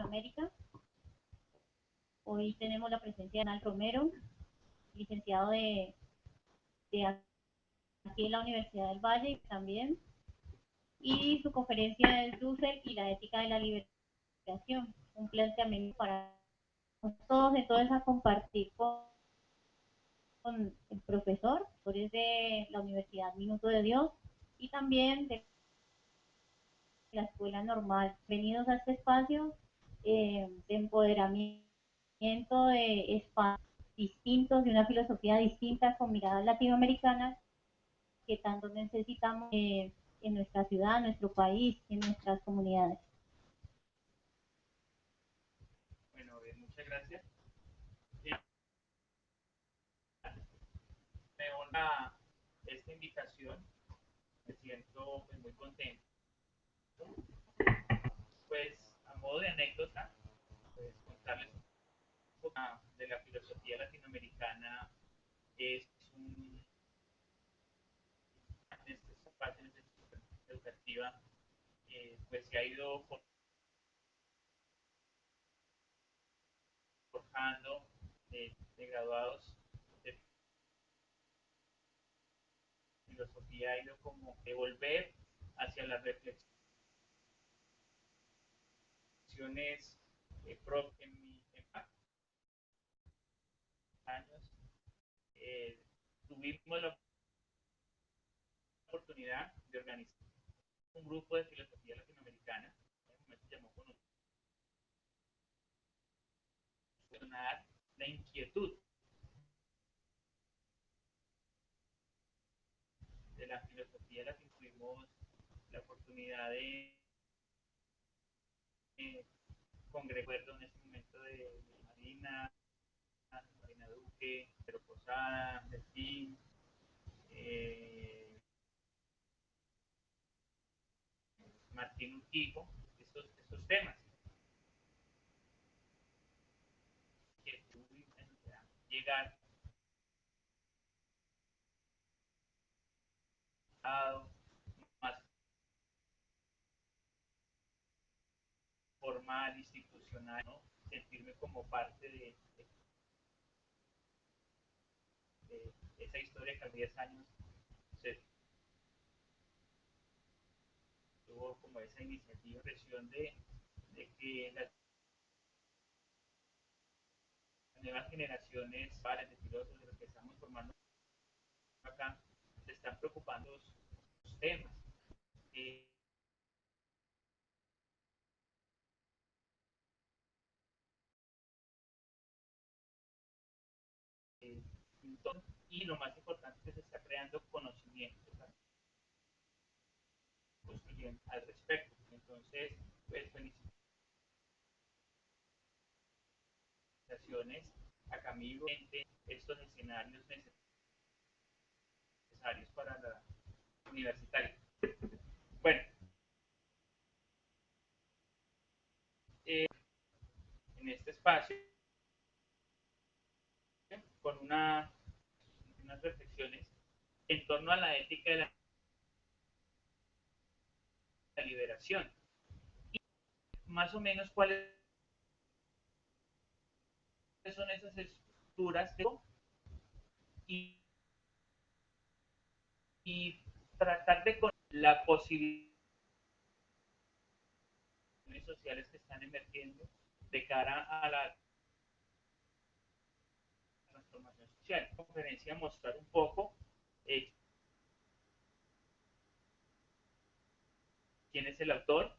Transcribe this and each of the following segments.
América. Hoy tenemos la presencia de Donald Romero, licenciado de aquí en la Universidad del Valle también, y su conferencia es Dussel y la ética de la liberación, un planteamiento para todos, entonces a compartir con el profesor, es de la Universidad Minuto de Dios y también de la Escuela Normal. Bienvenidos a este espacio de empoderamiento de espacios distintos, de una filosofía distinta con miradas latinoamericanas que tanto necesitamos en nuestra ciudad, en nuestro país, en nuestras comunidades. Bueno, muchas gracias. Me honra esta invitación, me siento pues, muy contento. Pues a modo de anécdota, pues contarles un poco de la filosofía latinoamericana. Es un, en esta parte educativa, pues se ha ido forjando de graduados de filosofía, ha ido como devolver hacia las reflexiones en mi años. Eh, tuvimos la oportunidad de organizar un grupo de filosofía latinoamericana, en un momento se llamó Conocer la inquietud de la filosofía latinoamericana. Tuvimos la oportunidad de congregar en ese momento de Marina Duque, Pedro Posada, Delfín, Martín Urquijo, esos temas que llegar a más formal, institucional, ¿no? Sentirme como parte de esa historia que a 10 años se tuvo como esa iniciativa, presión de que las nuevas generaciones, padres de filósofos, de los que estamos formando acá, se están preocupando de los temas. Eh, y lo más importante es que se está creando conocimiento, se está construyendo al respecto. Entonces, pues felicitaciones a Camilo, estos escenarios necesarios para la universitaria. Bueno, en este espacio, con unas reflexiones en torno a la ética de la liberación. Y más o menos cuáles son esas estructuras y, y tratar de con la posibilidad sociales que están emergiendo de cara a la transformación social. En conferencia mostrar un poco quién es el autor,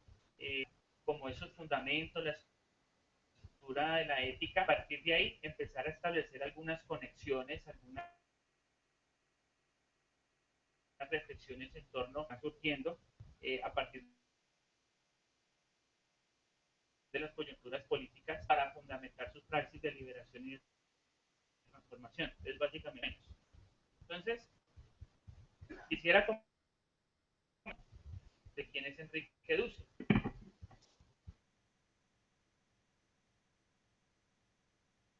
como esos fundamentos, la estructura de la ética. A partir de ahí empezar a establecer algunas conexiones, algunas reflexiones en torno a surgiendo a partir de las coyunturas políticas para fundamentar sus praxis de liberación y de transformación. Es básicamente eso. Entonces, quisiera de quién es Enrique Dussel.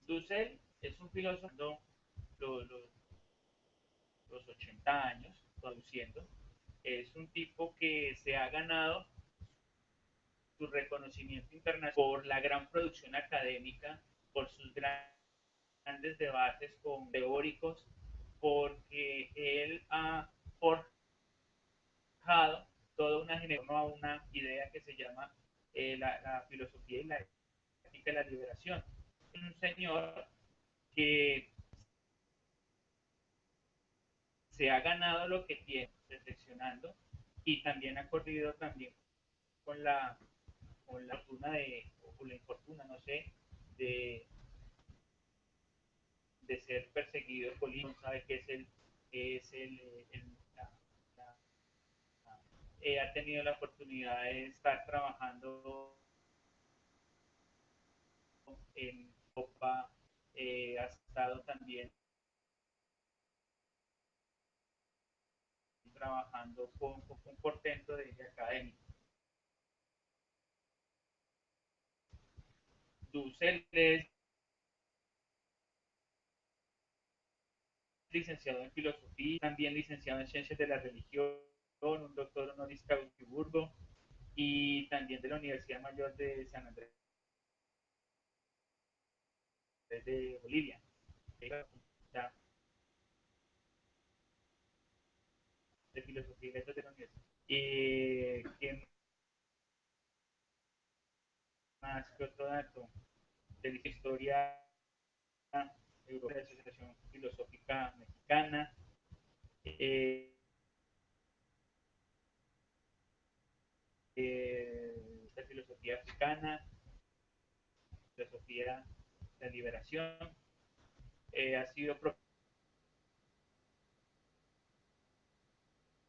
Dussel es un filósofo los, los, los 80 años produciendo. Es un tipo que se ha ganado su reconocimiento internacional por la gran producción académica, por sus grandes debates con teóricos, porque él ha forjado toda una generación a una idea que se llama la filosofía y la ética de la liberación. Un señor que se ha ganado lo que tiene reflexionando y también ha corrido también con la fortuna de, o la infortuna, no sé, de, de ser perseguido político, sabe que la, ha tenido la oportunidad de estar trabajando en Copa, ha estado también trabajando con un portento de académico. Dussel es licenciado en filosofía, también licenciado en ciencias de la religión, un doctor honoris causa de Burgo y también de la Universidad Mayor de San Andrés de Bolivia. De filosofía y letras de la universidad. ¿Qué más que otro dato? De la historia europea, de la Asociación Filosófica Mexicana, eh, de filosofía africana, filosofía de la liberación, ha sido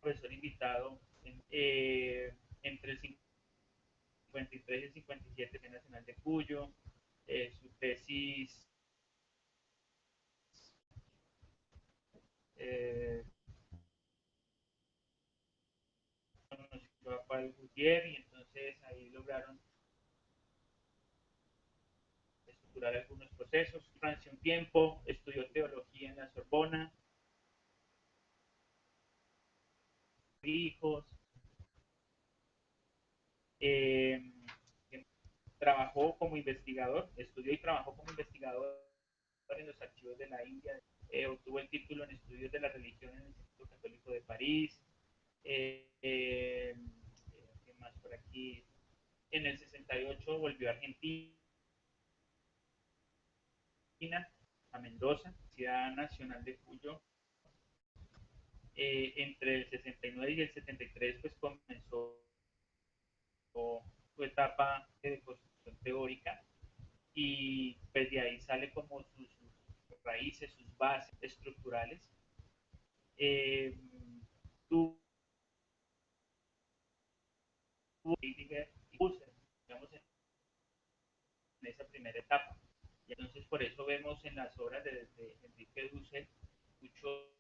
profesor invitado entre el 53 y el 57 de Nacional de Cuyo, su tesis eh, conoció a Paul Gutiérrez y entonces ahí lograron estructurar algunos procesos. Francia un tiempo, estudió teología en la Sorbona, hijos, eh, trabajó como investigador, estudió y trabajó como investigador en los archivos de la India, obtuvo el título en estudios de la religión en el Instituto Católico de París, ¿qué más por aquí? En el 68 volvió a Argentina, a Mendoza, Ciudad Nacional de Cuyo. Entre el 69 y el 73 pues comenzó su etapa de construcción teórica y pues de ahí sale como sus raíces, sus bases estructurales. Eh, tuvo Heidegger y Husserl, digamos, en esa primera etapa. Y entonces por eso vemos en las obras de Enrique Dussel muchos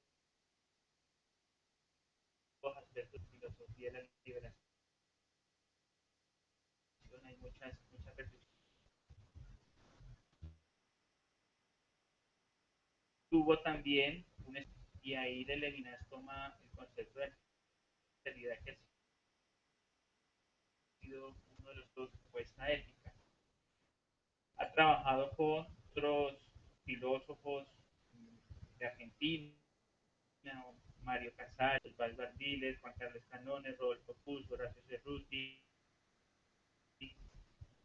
aspectos de filosofía de la liberación, hay muchas reflexiones. Tuvo también y ahí de Levinas toma el concepto de realidad que ha sido uno de los dos propuestas ética. Ha trabajado con otros filósofos de Argentina, Mario Casals, Osvaldo Ardiles, Juan Carlos Canones, Rodolfo Puz, Horacio Cerruti,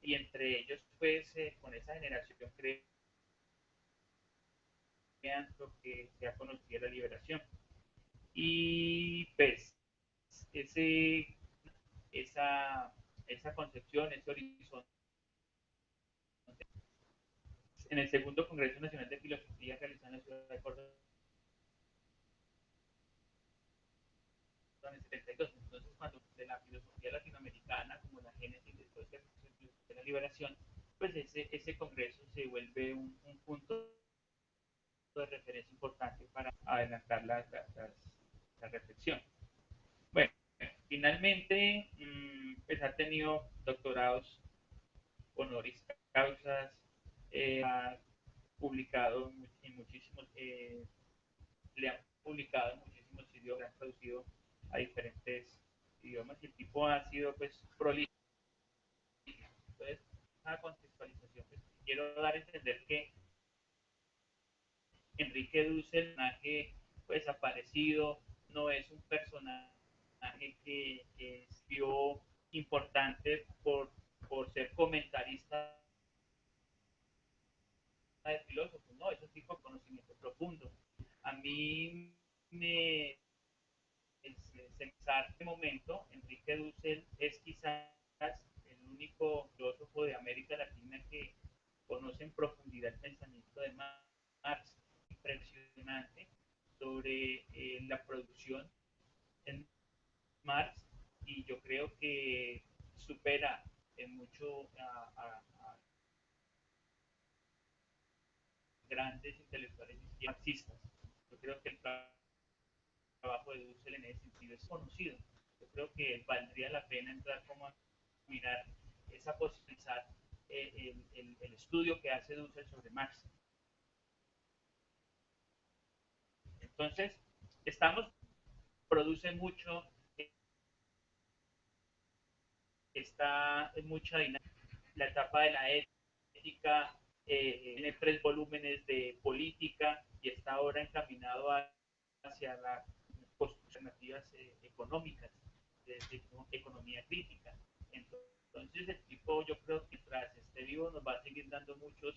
y entre ellos, pues, con esa generación crean lo que se ha conocido la liberación. Y pues, ese, esa, esa concepción, ese horizonte, en el segundo Congreso Nacional de Filosofía realizado en la ciudad de Córdoba en el 72. Entonces, cuando de la filosofía latinoamericana, como la génesis después de la liberación, pues ese congreso se vuelve un punto de referencia importante para adelantar la reflexión. Bueno, finalmente, pues ha tenido doctorados honoris causas, ha publicado en muchísimos, le han publicado en muchísimos idiomas, han traducido a diferentes idiomas y el tipo ha sido pues prolijo contextualización, pues, quiero dar a entender que Enrique Dussel, personaje pues aparecido, no es un personaje que es importante por ser comentarista de filósofos, no, es un tipo de conocimiento profundo. A mí me pensar este momento, Enrique Dussel es quizás el único filósofo de América Latina que conoce en profundidad el pensamiento de Marx, impresionante sobre la producción en Marx, y yo creo que supera en mucho a grandes intelectuales marxistas. Yo creo que el trabajo de Dussel en ese sentido es conocido. Yo creo que valdría la pena entrar como a mirar esa posibilidad, el estudio que hace Dussel sobre Marx. Entonces, estamos, produce mucho, está en mucha dinámica, la etapa de la ética, tiene 3 volúmenes de política y está ahora encaminado hacia las alternativas económicas, de economía crítica. Entonces, el tipo, yo creo que tras este vivo nos va a seguir dando muchos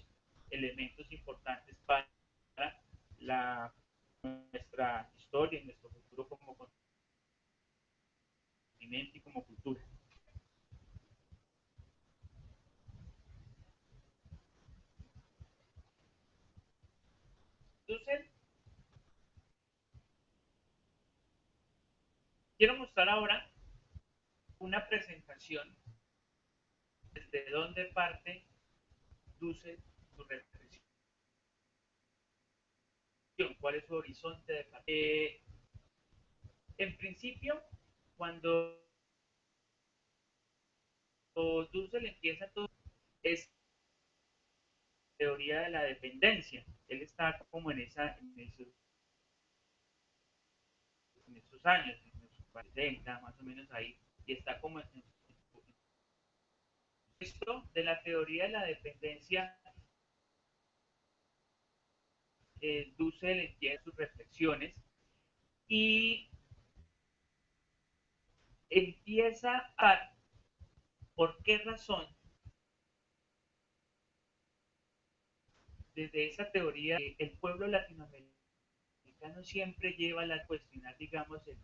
elementos importantes para la, nuestra historia y nuestro futuro como continente y como cultura. Entonces, quiero mostrar ahora una presentación desde dónde parte Dussel su reflexión, cuál es su horizonte de partida. En principio, cuando Dussel empieza todo, es teoría de la dependencia. Él está como en esos años, en los 40, más o menos ahí, y está como en esto de la teoría de la dependencia. Dussel empieza sus reflexiones y empieza a por qué razón desde esa teoría el pueblo latinoamericano siempre lleva a la cuestionar, digamos, el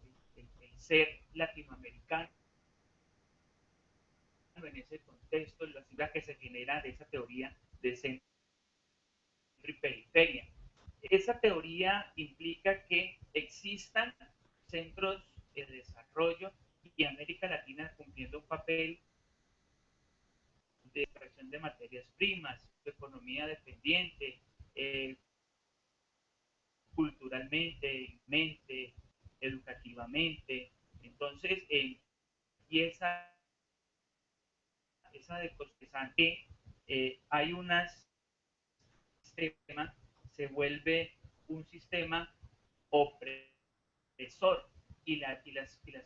ser latinoamericano en ese contexto, las ideas que se generan de esa teoría de centro y periferia. Esa teoría implica que existan centros de desarrollo y América Latina cumpliendo un papel de extracción de materias primas, de economía dependiente, culturalmente, mente, educativamente. Entonces, empieza esa deconstrucción que hay unas sistema, se vuelve un sistema opresor y las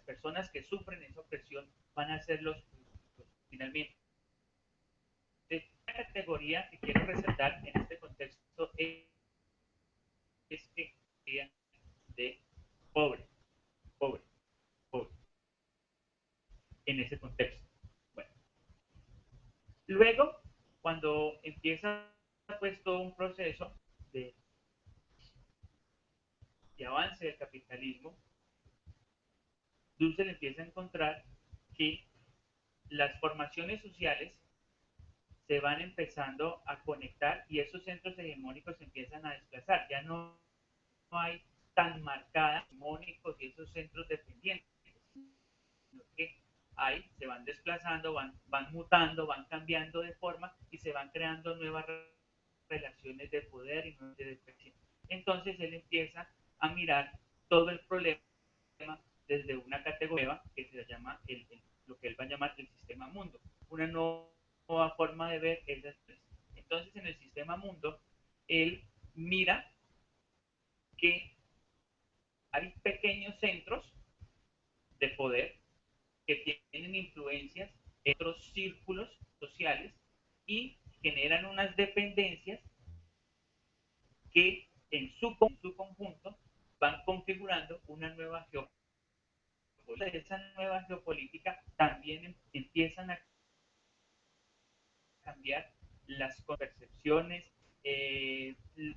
personas que sufren esa opresión van a ser los finalmente. La categoría que quiero resaltar en este contexto es que de pobre, pobre, pobre, en ese contexto. Bueno, luego, cuando empieza pues todo un proceso de, de avance del capitalismo, Dussel empieza a encontrar que las formaciones sociales se van empezando a conectar y esos centros hegemónicos se empiezan a desplazar. Ya no hay tan marcadas hegemónicos y esos centros dependientes, sino que hay, se van desplazando, van mutando, van cambiando de forma y se van creando nuevas relaciones de poder y de dependencia. Entonces él empieza a mirar todo el problema desde una categoría que se llama lo que él va a llamar el sistema mundo, una nueva forma de ver esas tres. Entonces, en el sistema mundo, él mira que hay pequeños centros de poder que tienen influencias en otros círculos sociales y generan unas dependencias que en su conjunto van configurando una nueva geopolítica. Esa nueva geopolítica también empiezan a cambiar las percepciones,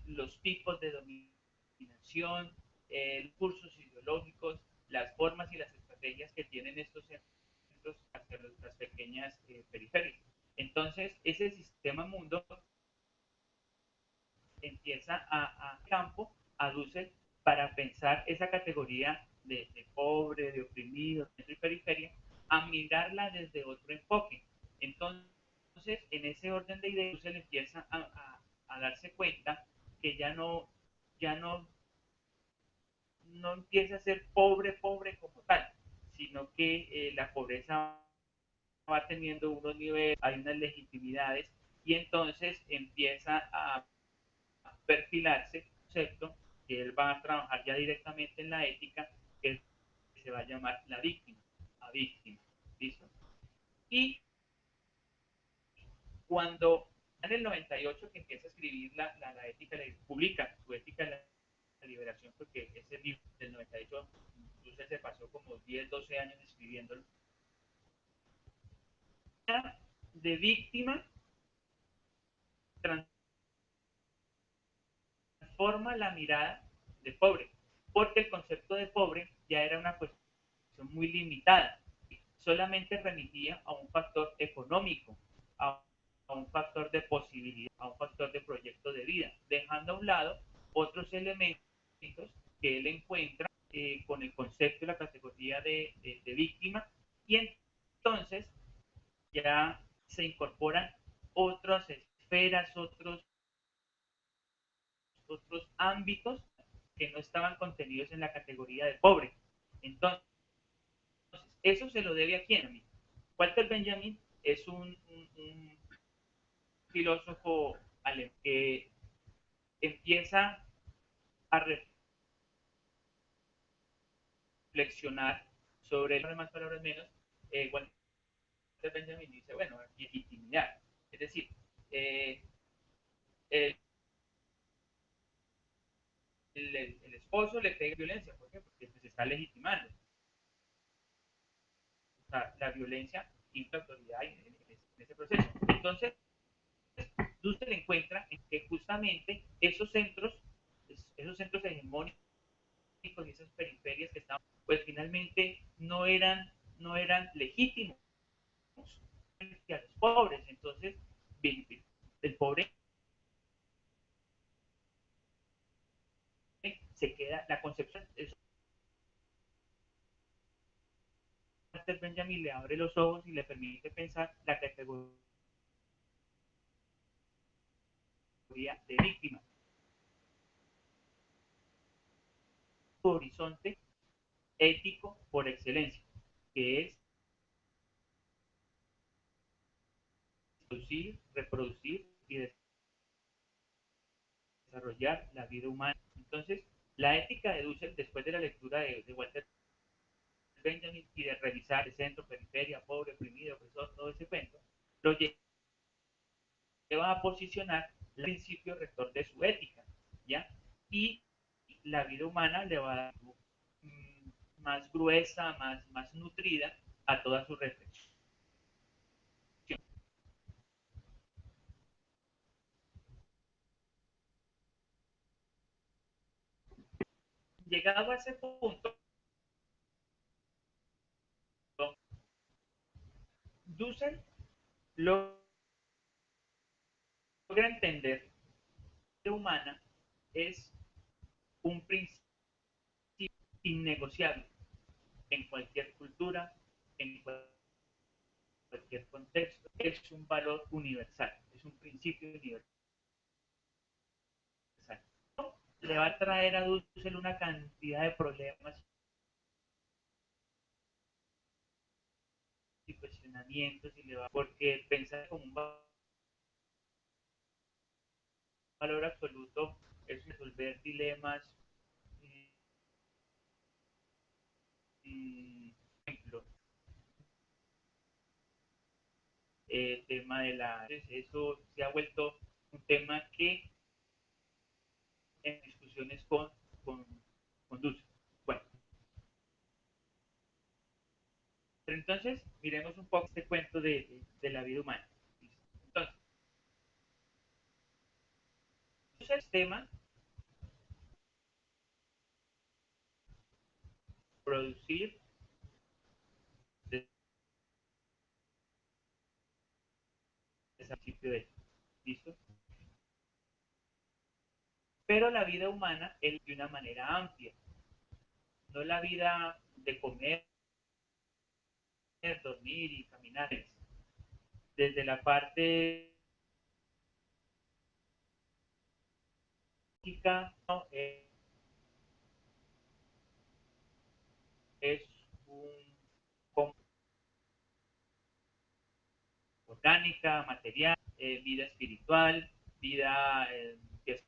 los tipos de dominación, los cursos ideológicos, las formas y las estrategias que tienen estos centros hacia las pequeñas periferias. Entonces, ese sistema mundo empieza a campo, a Dussel, para pensar esa categoría de pobre, de oprimido, centro y periferia, a mirarla desde otro enfoque. Entonces, en ese orden de ideas, Dussel empieza a darse cuenta que ya no empieza a ser pobre, pobre como tal, sino que la pobreza va teniendo unos niveles, hay unas legitimidades, y entonces empieza a perfilarse un concepto que él va a trabajar ya directamente en la ética, que se va a llamar la víctima, a víctima, ¿listo? Y cuando en el 98 que empieza a escribir la ética, publica su ética de la liberación, porque ese libro del 98 incluso se pasó como 10, 12 años escribiéndolo, de víctima transforma la mirada de pobre, porque el concepto de pobre ya era una cuestión muy limitada, solamente remitía a un factor económico, a un factor de posibilidad, a un factor de proyecto de vida, dejando a un lado otros elementos que él encuentra con el concepto y la categoría de víctima, y entonces ya se incorporan otras esferas, otros ámbitos que no estaban contenidos en la categoría de pobre. Entonces, eso se lo debe a quién, amigo. Walter Benjamin es un filósofo alemán que empieza a reflexionar sobre más palabras menos. Walter Benjamin dice, bueno, legitimidad. Es decir, eh, el, el esposo le pega violencia. ¿Por qué? Porque se está legitimando. O sea, la violencia implica autoridad en ese proceso. Entonces, Dussel encuentra que justamente esos centros hegemónicos y esas periferias que estaban, pues finalmente no eran legítimos a los pobres. Entonces, el pobre se queda, la concepción, eso, Benjamin le abre los ojos y le permite pensar la categoría de víctima. Su horizonte ético por excelencia, que es producir, reproducir y desarrollar la vida humana. Entonces, la ética de Dussel, después de la lectura de Walter Benjamin y de revisar el centro, periferia, pobre, oprimido, opresor, todo ese cuento, lo lleva a posicionar el principio rector de su ética, ¿ya? Y la vida humana le va a dar más gruesa, más nutrida a toda su reflexión. Llegado a ese punto, Dussel logra entender que la vida humana es un principio innegociable en cualquier cultura, en cualquier contexto, es un valor universal, es un principio universal. Le va a traer a Dussel una cantidad de problemas y cuestionamientos, y le va, porque pensar como un valor absoluto es resolver dilemas. Por ejemplo, el tema de la... Eso se ha vuelto un tema que en discusiones con Dulce. Bueno, pero entonces miremos un poco este cuento de la vida humana. Entonces, el sistema producir desde el principio de ¿listo? Pero la vida humana es de una manera amplia, no la vida de comer, dormir y caminar. Desde la parte física, ¿no? Es un orgánica, material, vida espiritual, vida de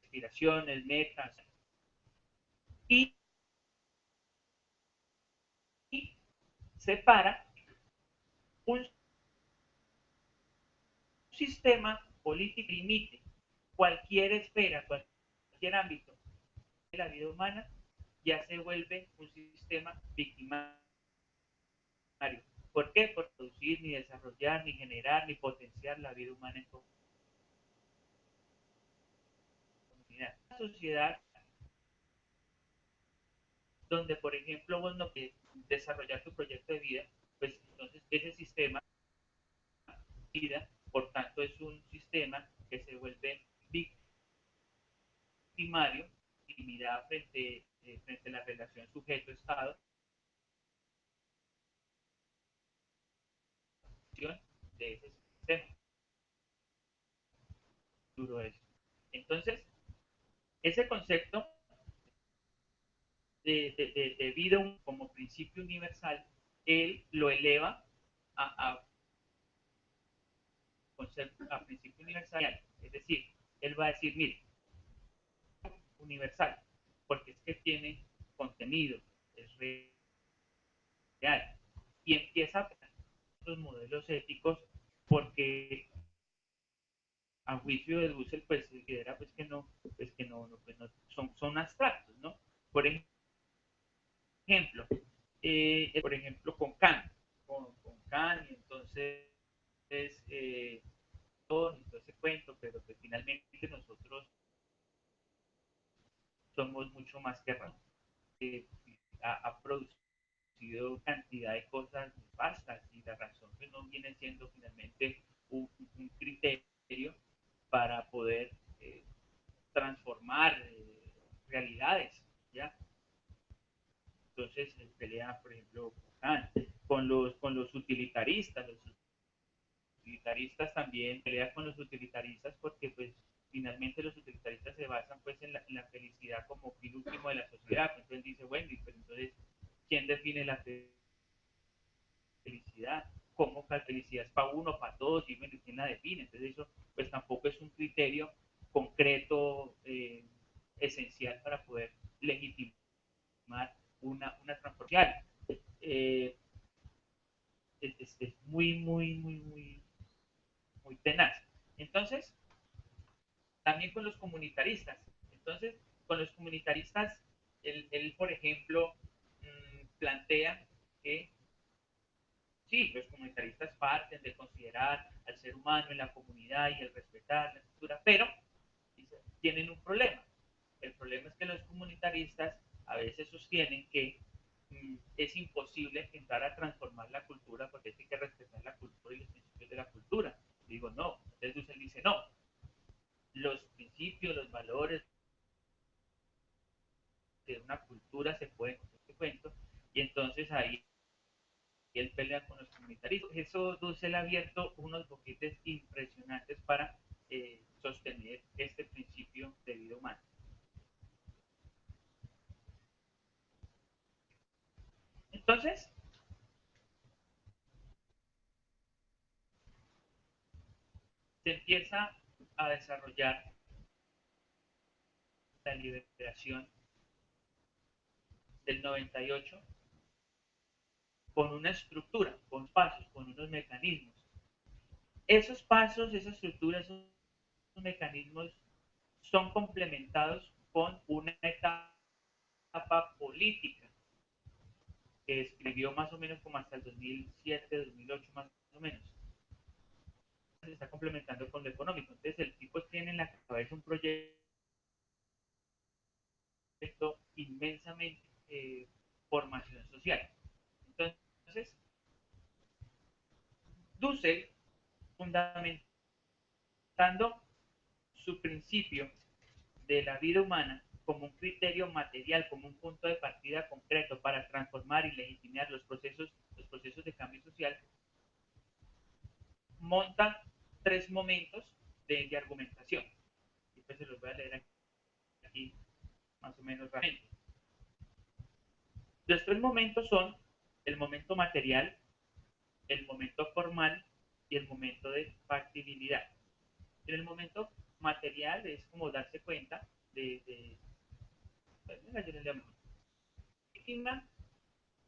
aspiraciones, metas, y, y separa un sistema político que limite cualquier esfera, cualquier ámbito de la vida humana, ya se vuelve un sistema victimario. ¿Por qué? Por producir, ni desarrollar, ni generar, ni potenciar la vida humana en comunidad. Una sociedad donde, por ejemplo, vos no puedes desarrollar tu proyecto de vida, pues entonces ese sistema vida, por tanto es un sistema que se vuelve victimario y mira frente a la relación sujeto-estado de ese sistema. Duro eso. Entonces, ese concepto de vida como principio universal, él lo eleva a concepto, a principio universal. Es decir, él va a decir, mire, universal, porque es que tiene contenido, es real. Y empieza a los modelos éticos porque a juicio de Dussel pues considera pues que no son abstractos, ¿no? Por ejemplo, por ejemplo con Kant, con Kant, y entonces todo ese cuento, pero que finalmente nosotros somos mucho más que razón. Eh, ha producido cantidad de cosas vastas y la razón pues no viene siendo finalmente un criterio para poder transformar realidades, ¿ya? Entonces pelea, por ejemplo, con los utilitaristas. Los utilitaristas también pelea con los utilitaristas porque pues finalmente los utilitaristas se basan pues en la felicidad como fin último de la sociedad. Entonces dice, bueno, pero entonces, ¿quién define la felicidad? ¿Cómo que la felicidad es para uno, para todos? Y bueno, ¿quién la define? Entonces eso pues tampoco es un criterio concreto, esencial para poder legitimar una transformación. Eh, es muy, muy, muy, muy, muy tenaz. Entonces, también con los comunitaristas. Entonces, con los comunitaristas, él por ejemplo, plantea que sí, los comunitaristas parten de considerar al ser humano en la comunidad y el respetar la cultura, pero dice, tienen un problema. El problema es que los comunitaristas a veces sostienen que es imposible entrar a transformar la cultura porque hay que respetar la cultura y los principios de la cultura. Digo, no. Entonces él dice, no. Los principios, los valores de una cultura se pueden con este cuento y entonces ahí él pelea con los comunitaristas. Eso Dussel ha abierto unos boquetes impresionantes para sostener este principio de vida humana. Entonces, se empieza a desarrollar la liberación del 98 con una estructura, con pasos, con unos mecanismos. Esos pasos, esa estructura, esos mecanismos son complementados con una etapa política que escribió más o menos como hasta el 2007, 2008 más o menos. Se está complementando con lo económico. Entonces el tipo tiene en la cabeza un proyecto inmensamente formación social. Entonces, Dussel, fundamentando su principio de la vida humana como un criterio material, como un punto de partida concreto para transformar y legitimar los procesos de cambio social, monta tres momentos de argumentación. Y pues se los voy a leer aquí más o menos rápidamente. Los tres momentos son el momento material, el momento formal y el momento de factibilidad. En el momento material es como darse cuenta de víctima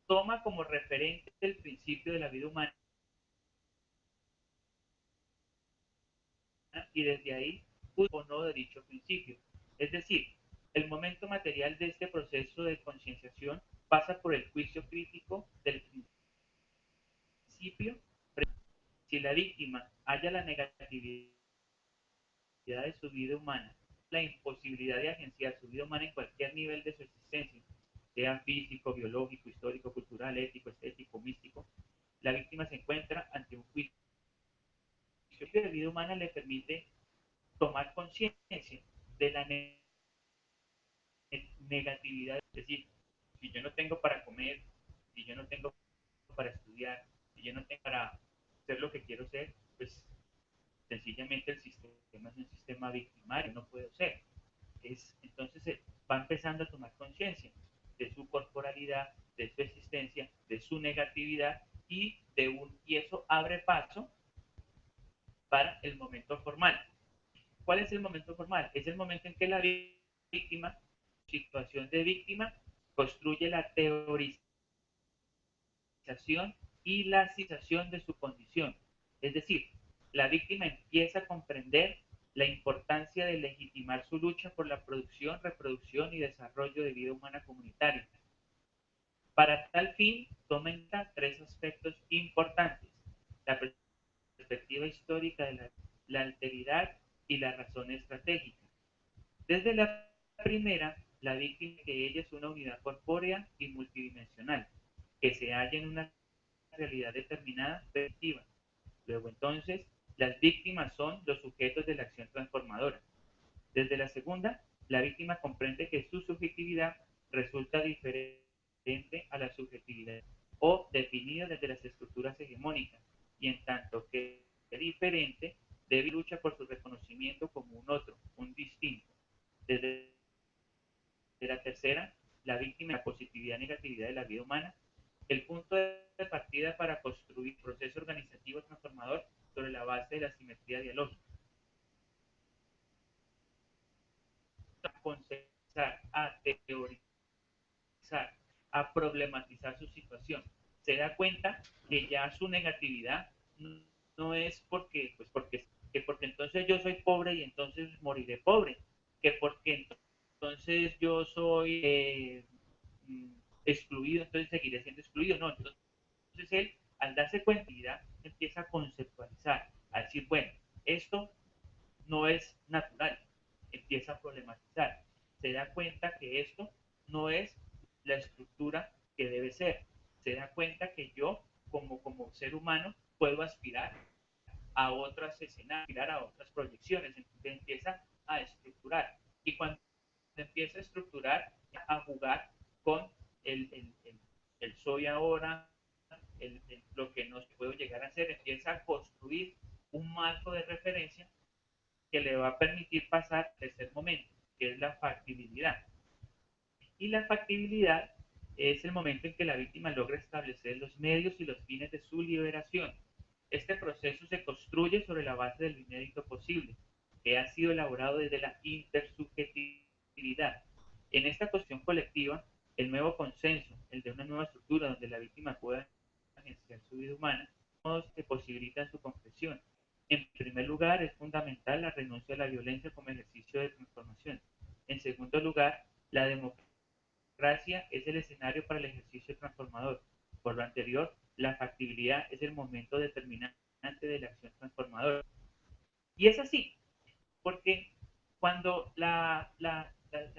toma como referente el principio de la vida humana y desde ahí o no de dicho principio. Es decir, el momento material de este proceso de concienciación pasa por el juicio crítico del principio. Si la víctima halla la negatividad de su vida humana, la imposibilidad de agenciar su vida humana en cualquier nivel de su existencia, sea físico, biológico, histórico, cultural, ético, estético, místico, la víctima se encuentra ante un juicio. El juicio de vida humana le permite tomar conciencia de la negatividad, es decir, si yo no tengo para comer, si yo no tengo para estudiar, si yo no tengo para ser lo que quiero ser, pues sencillamente el sistema es un sistema victimario, no puedo ser. Entonces va empezando a tomar conciencia de su corporalidad, de su existencia, de su negatividad y eso abre paso para el momento formal. ¿Cuál es el momento formal? Es el momento en que la víctima, situación de víctima, construye la teorización y la citación de su condición. Es decir, la víctima empieza a comprender la importancia de legitimar su lucha por la producción, reproducción y desarrollo de vida humana comunitaria. Para tal fin, toma en cuenta tres aspectos importantes: la perspectiva histórica de la alteridad y la razón estratégica. Desde la primera, la víctima de ella es una unidad corpórea y multidimensional, que se halla en una realidad determinada, perspectiva. Luego entonces, las víctimas son los sujetos de la acción transformadora. Desde la segunda, la víctima comprende que su subjetividad resulta diferente a la subjetividad o definida desde las estructuras hegemónicas, y en tanto que es diferente, debe luchar por su reconocimiento como un otro, un distinto. Desde la tercera, la víctima de la positividad y negatividad de la vida humana, el punto de partida para construir un proceso organizativo transformador sobre la base de la simetría dialógica. A conceptualizar, a teorizar, a problematizar su situación. Se da cuenta que ya su negatividad no es porque entonces yo soy pobre y entonces moriré pobre, que porque entonces yo soy excluido, entonces seguiré siendo excluido. No, entonces él, al darse cuenta, empieza a conceptualizar, a decir, bueno, esto no es natural, empieza a problematizar, se da cuenta que esto no es la estructura que debe ser, se da cuenta que yo como ser humano puedo aspirar a otras escenas, aspirar a otras proyecciones, entonces empieza a estructurar y cuando empieza a estructurar, a jugar con el soy ahora, lo que no puedo llegar a ser, empieza a construir un marco de referencia que le va a permitir pasar al tercer momento, que es la factibilidad. Y la factibilidad es el momento en que la víctima logra establecer los medios y los fines de su liberación. Este proceso se construye sobre la base del inédito posible, que ha sido elaborado desde la intersubjetividad. En esta cuestión colectiva, el nuevo consenso, el de una nueva estructura donde la víctima pueda agenciar su vida humana, que posibilitan su concreción. En primer lugar, es fundamental la renuncia a la violencia como ejercicio de transformación. En segundo lugar, la democracia es el escenario para el ejercicio transformador. Por lo anterior, la factibilidad es el momento determinante de la acción transformadora. Y es así, porque cuando la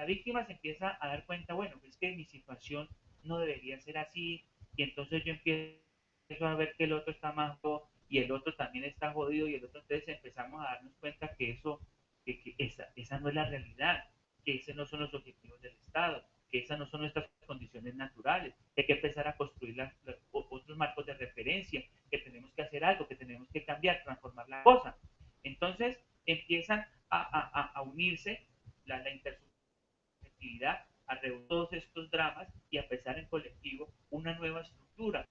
víctima se empieza a dar cuenta, bueno, es que mi situación no debería ser así, y entonces yo empiezo a ver que el otro está más jodido y el otro también está jodido y el otro, entonces empezamos a darnos cuenta que esa no es la realidad, que esos no son los objetivos del Estado, que esas no son nuestras condiciones naturales, que hay que empezar a construir otros marcos de referencia, que tenemos que hacer algo, que tenemos que cambiar, transformar la cosa. Entonces empiezan a unirse la intersubjetividad alrededor de todos estos dramas y a pensar en colectivo una nueva estructura,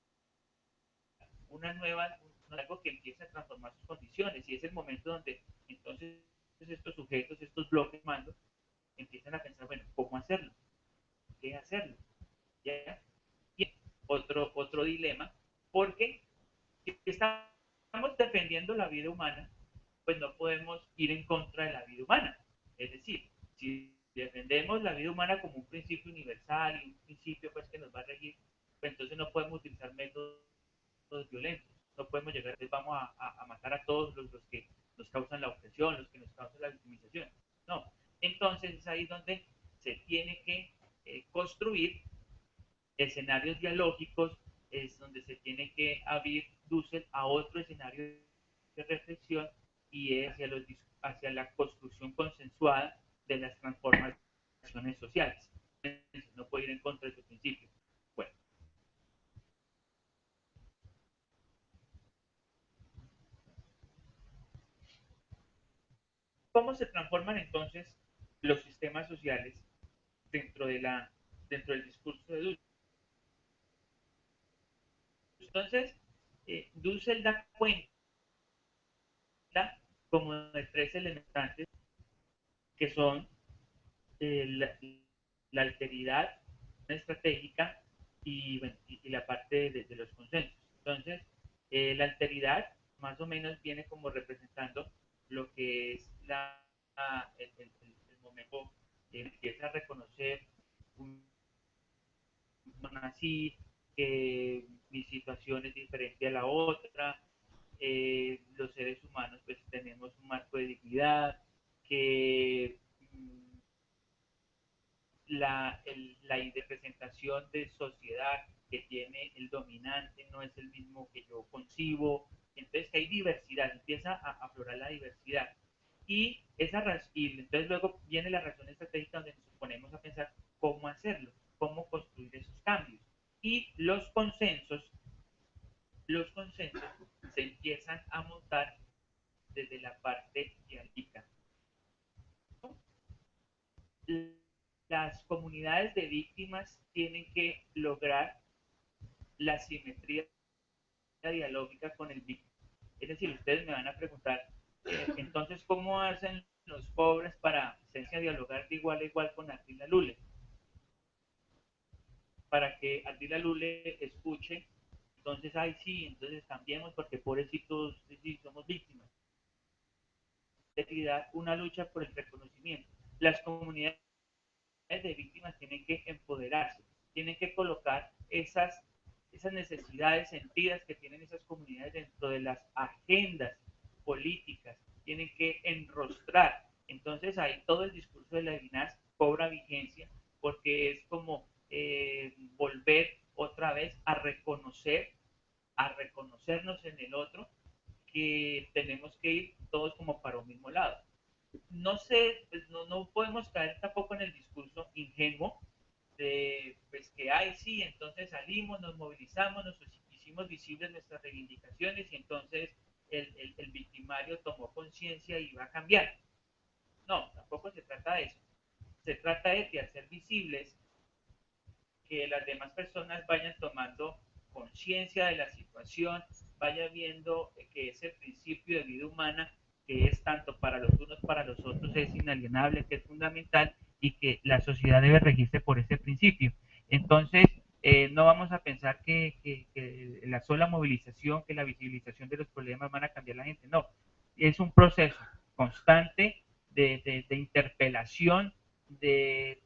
una nueva, algo que empieza a transformar sus condiciones y es el momento donde entonces estos sujetos, estos bloques mando, empiezan a pensar, bueno, ¿cómo hacerlo? ¿Qué hacerlo? ¿Ya? Y otro dilema, porque si estamos defendiendo la vida humana, pues no podemos ir en contra de la vida humana. Es decir, si defendemos la vida humana como un principio universal y un principio pues que nos va a regir, pues entonces no podemos utilizar métodos violentos. No podemos llegar, vamos a matar a todos los que nos causan la opresión, los que nos causan la victimización. No. Entonces es ahí donde se tiene que construir escenarios dialógicos, es donde se tiene que abrir Dussel a otro escenario de reflexión y es hacia la construcción consensuada de las transformaciones sociales. No puede ir en contra de su principio. Bueno, ¿cómo se transforman entonces los sistemas sociales dentro, dentro del discurso de Dussel? Entonces, Dussel da cuenta como de tres elementos que son la alteridad estratégica y, bueno, y la parte de los consensos. Entonces, la alteridad más o menos viene como representando lo que es el momento que empieza a reconocer un, así, que mi situación es diferente a la otra, los seres humanos pues tenemos un marco de dignidad, que la representación de sociedad que tiene el dominante no es el mismo que yo concibo, entonces hay diversidad, empieza a aflorar la diversidad. Y entonces luego viene la razón estratégica donde nos ponemos a pensar cómo hacerlo, cómo construir esos cambios. Y los consensos se empiezan a montar desde la parte dialéctica. Las comunidades de víctimas tienen que lograr la simetría dialógica con el víctima. Es decir, ustedes me van a preguntar, entonces, ¿cómo hacen los pobres para dialogar de igual a igual con Ardila Lule? Para que Ardila Lule escuche, entonces, ay, sí, entonces cambiemos porque pobrecitos, sí, somos víctimas. Una lucha por el reconocimiento. Las comunidades de víctimas tienen que empoderarse, tienen que colocar esas necesidades sentidas que tienen esas comunidades dentro de las agendas políticas, tienen que enrostrar. Entonces ahí todo el discurso de Levinas cobra vigencia porque es como volver otra vez a reconocernos en el otro, que tenemos que ir todos como para un mismo lado. No sé, pues no podemos caer tampoco en el discurso ingenuo de pues que ay sí, entonces salimos, nos movilizamos, nos hicimos visibles nuestras reivindicaciones y entonces el victimario tomó conciencia y va a cambiar. No, tampoco se trata de eso. Se trata de hacer visibles, que las demás personas vayan tomando conciencia de la situación, vayan viendo que ese principio de vida humana, que es tanto para los unos para los otros, es inalienable, que es fundamental y que la sociedad debe regirse por ese principio. Entonces, no vamos a pensar que la sola movilización, que la visibilización de los problemas van a cambiar la gente. No, es un proceso constante de interpelación, de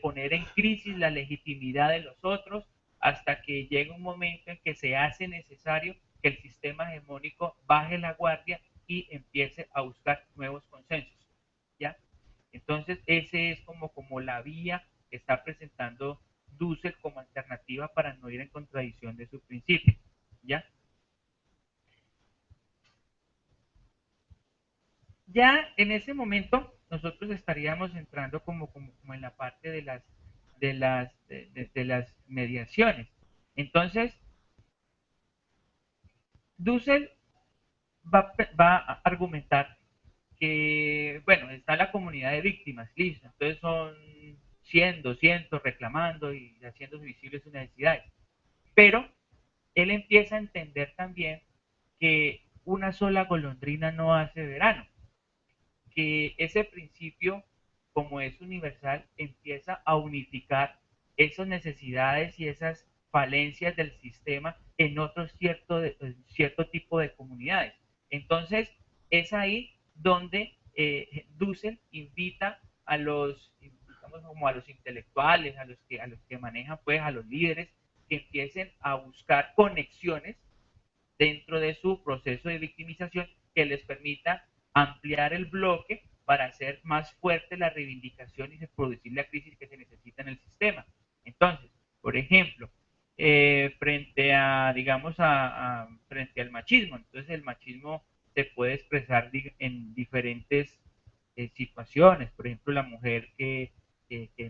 poner en crisis la legitimidad de los otros, hasta que llega un momento en que se hace necesario que el sistema hegemónico baje la guardia y empiece a buscar nuevos consensos. ¿Ya? Entonces, ese es como la vía que está presentando Dussel como alternativa para no ir en contradicción de su principio. ¿Ya? Ya en ese momento nosotros estaríamos entrando como en la parte de las mediaciones. Entonces, Dussel va a argumentar que, bueno, está la comunidad de víctimas, listo, entonces son 100, 200 reclamando y haciendo visibles sus necesidades, pero él empieza a entender también que una sola golondrina no hace verano, que ese principio, como es universal, empieza a unificar esas necesidades y esas falencias del sistema en otro cierto tipo de comunidades. Entonces, es ahí donde Dussel invita a los, digamos, como a los intelectuales, a los que manejan, pues, a los líderes, que empiecen a buscar conexiones dentro de su proceso de victimización que les permita ampliar el bloque para hacer más fuerte la reivindicación y producir la crisis que se necesita en el sistema. Entonces, por ejemplo, frente a, digamos, frente al machismo, entonces el machismo se puede expresar en diferentes situaciones, por ejemplo, la mujer que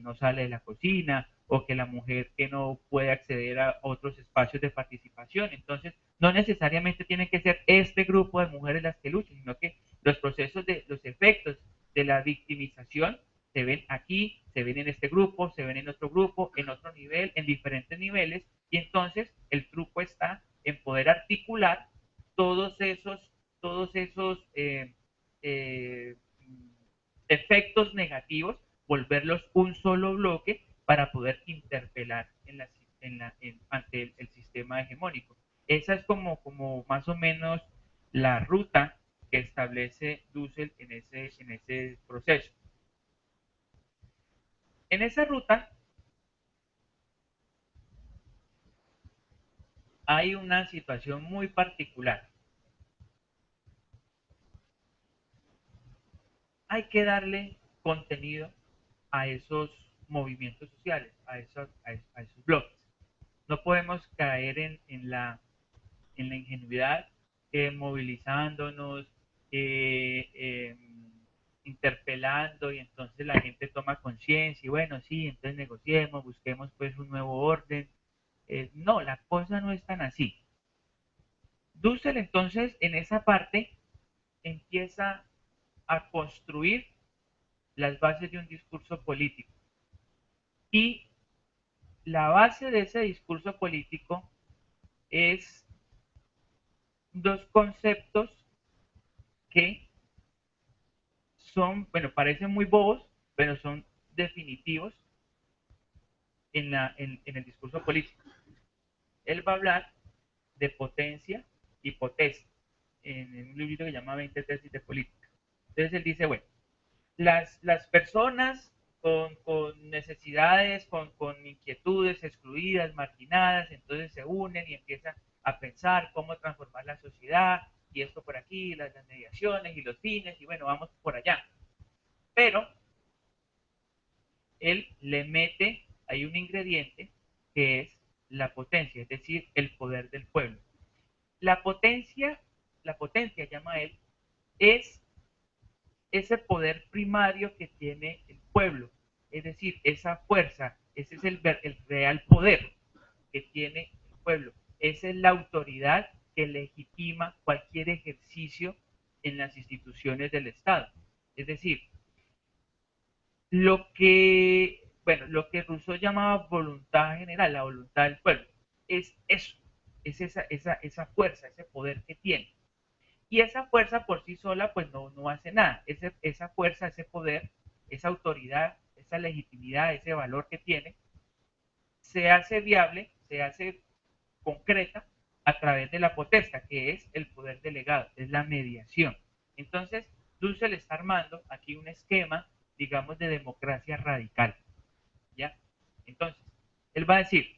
no sale de la cocina o que la mujer que no puede acceder a otros espacios de participación. Entonces, no necesariamente tienen que ser este grupo de mujeres las que luchen, sino que los procesos de los efectos de la victimización se ven aquí, se ven en este grupo, se ven en otro grupo, en otro nivel, en diferentes niveles, y entonces el truco está en poder articular todos esos eh, efectos negativos, volverlos un solo bloque para poder interpelar ante el sistema hegemónico. Esa es como más o menos la ruta que establece Dussel en ese proceso. En esa ruta hay una situación muy particular. Hay que darle contenido a esos movimientos sociales, a esos bloques. No podemos caer en la ingenuidad, movilizándonos, eh, eh, interpelando, y entonces la gente toma conciencia y bueno, sí, entonces negociemos, busquemos pues un nuevo orden. No, la cosa no es tan así. Dussel entonces en esa parte empieza a construir las bases de un discurso político. Y la base de ese discurso político es dos conceptos que son, bueno, parecen muy bobos, pero son definitivos en el discurso político. Él va a hablar de potencia y potestad en un libro que se llama 20 tesis de política. Entonces él dice, bueno, las personas con necesidades, con inquietudes excluidas, marginadas, entonces se unen y empiezan a pensar cómo transformar la sociedad, y esto por aquí, las mediaciones y los fines, y bueno, vamos por allá. Pero él le mete, hay un ingrediente que es la potencia, es decir, el poder del pueblo. La potencia, la potencia llama él, es ese poder primario que tiene el pueblo, es decir, esa fuerza, ese es el real poder que tiene el pueblo, esa es la autoridad que legitima cualquier ejercicio en las instituciones del Estado. Es decir, lo que Rousseau llamaba voluntad general, la voluntad del pueblo, es eso, es esa fuerza, ese poder que tiene. Y esa fuerza por sí sola pues no hace nada. Esa fuerza, ese poder, esa autoridad, esa legitimidad, ese valor que tiene, se hace viable, se hace concreta a través de la potestad, que es el poder delegado, es la mediación. Entonces, Dussel está armando aquí un esquema, digamos, de democracia radical. ¿Ya? Entonces, él va a decir,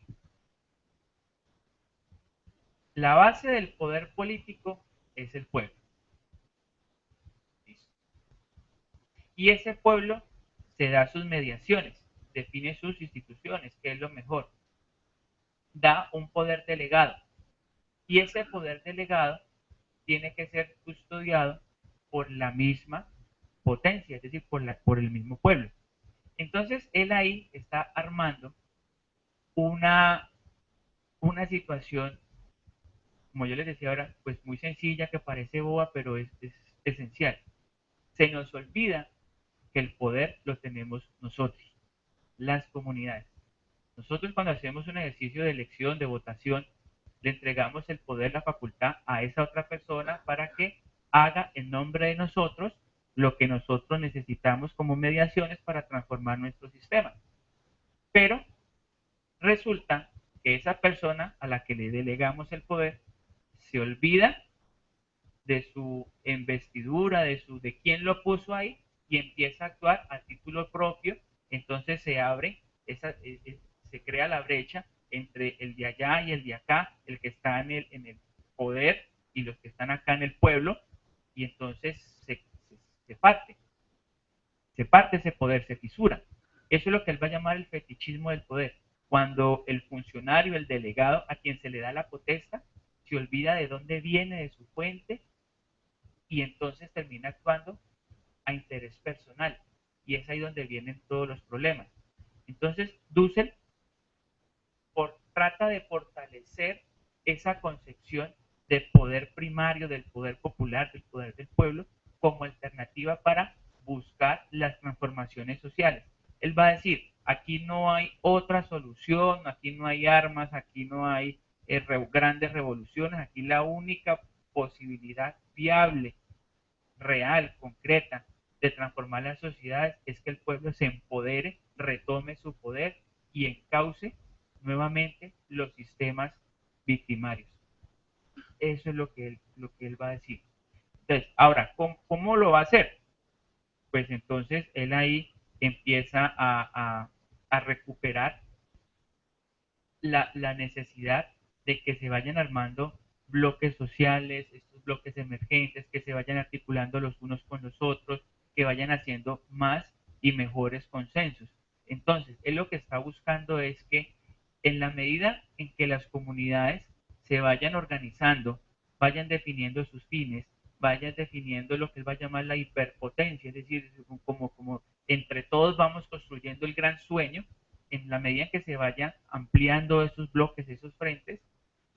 la base del poder político es el pueblo. ¿Listo? Y ese pueblo se da sus mediaciones, define sus instituciones, que es lo mejor. Da un poder delegado. Y ese poder delegado tiene que ser custodiado por la misma potencia, es decir, por el mismo pueblo. Entonces, él ahí está armando una, una situación, como yo les decía ahora, pues muy sencilla, que parece boba, pero es esencial. Se nos olvida que el poder lo tenemos nosotros, las comunidades. Nosotros cuando hacemos un ejercicio de elección, de votación, le entregamos el poder, la facultad a esa otra persona para que haga en nombre de nosotros lo que nosotros necesitamos como mediaciones para transformar nuestro sistema. Pero resulta que esa persona a la que le delegamos el poder se olvida de su investidura, de quién lo puso ahí y empieza a actuar a título propio. Entonces se abre, se crea la brecha entre el de allá y el de acá, el que está en el poder y los que están acá en el pueblo, y entonces se parte, se parte ese poder, se fisura. Eso es lo que él va a llamar el fetichismo del poder. Cuando el funcionario, el delegado, a quien se le da la potestad, se olvida de dónde viene, de su fuente, y entonces termina actuando a interés personal. Y es ahí donde vienen todos los problemas. Entonces, Dussel trata de fortalecer esa concepción del poder primario, del poder popular, del poder del pueblo, como alternativa para buscar las transformaciones sociales. Él va a decir, aquí no hay otra solución, aquí no hay armas, aquí no hay grandes revoluciones, aquí la única posibilidad viable, real, concreta, de transformar las sociedades es que el pueblo se empodere, retome su poder y encauce nuevamente los sistemas victimarios. Eso es lo que él va a decir. Entonces, ahora, ¿cómo lo va a hacer? Pues entonces él ahí empieza a recuperar la necesidad de que se vayan armando bloques sociales, estos bloques emergentes, que se vayan articulando los unos con los otros, que vayan haciendo más y mejores consensos. Entonces, él lo que está buscando es que en la medida en que las comunidades se vayan organizando, vayan definiendo sus fines, vayan definiendo lo que él va a llamar la hiperpotencia, es decir, como entre todos vamos construyendo el gran sueño, en la medida en que se vaya ampliando esos bloques, esos frentes,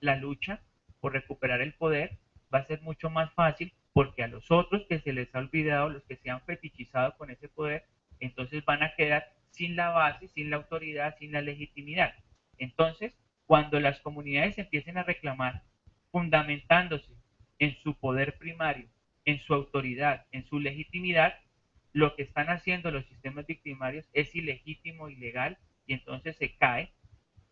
la lucha por recuperar el poder va a ser mucho más fácil porque a los otros que se les ha olvidado, los que se han fetichizado con ese poder, entonces van a quedar sin la base, sin la autoridad, sin la legitimidad. Entonces, cuando las comunidades empiecen a reclamar, fundamentándose en su poder primario, en su autoridad, en su legitimidad, lo que están haciendo los sistemas victimarios es ilegítimo, ilegal, y entonces se cae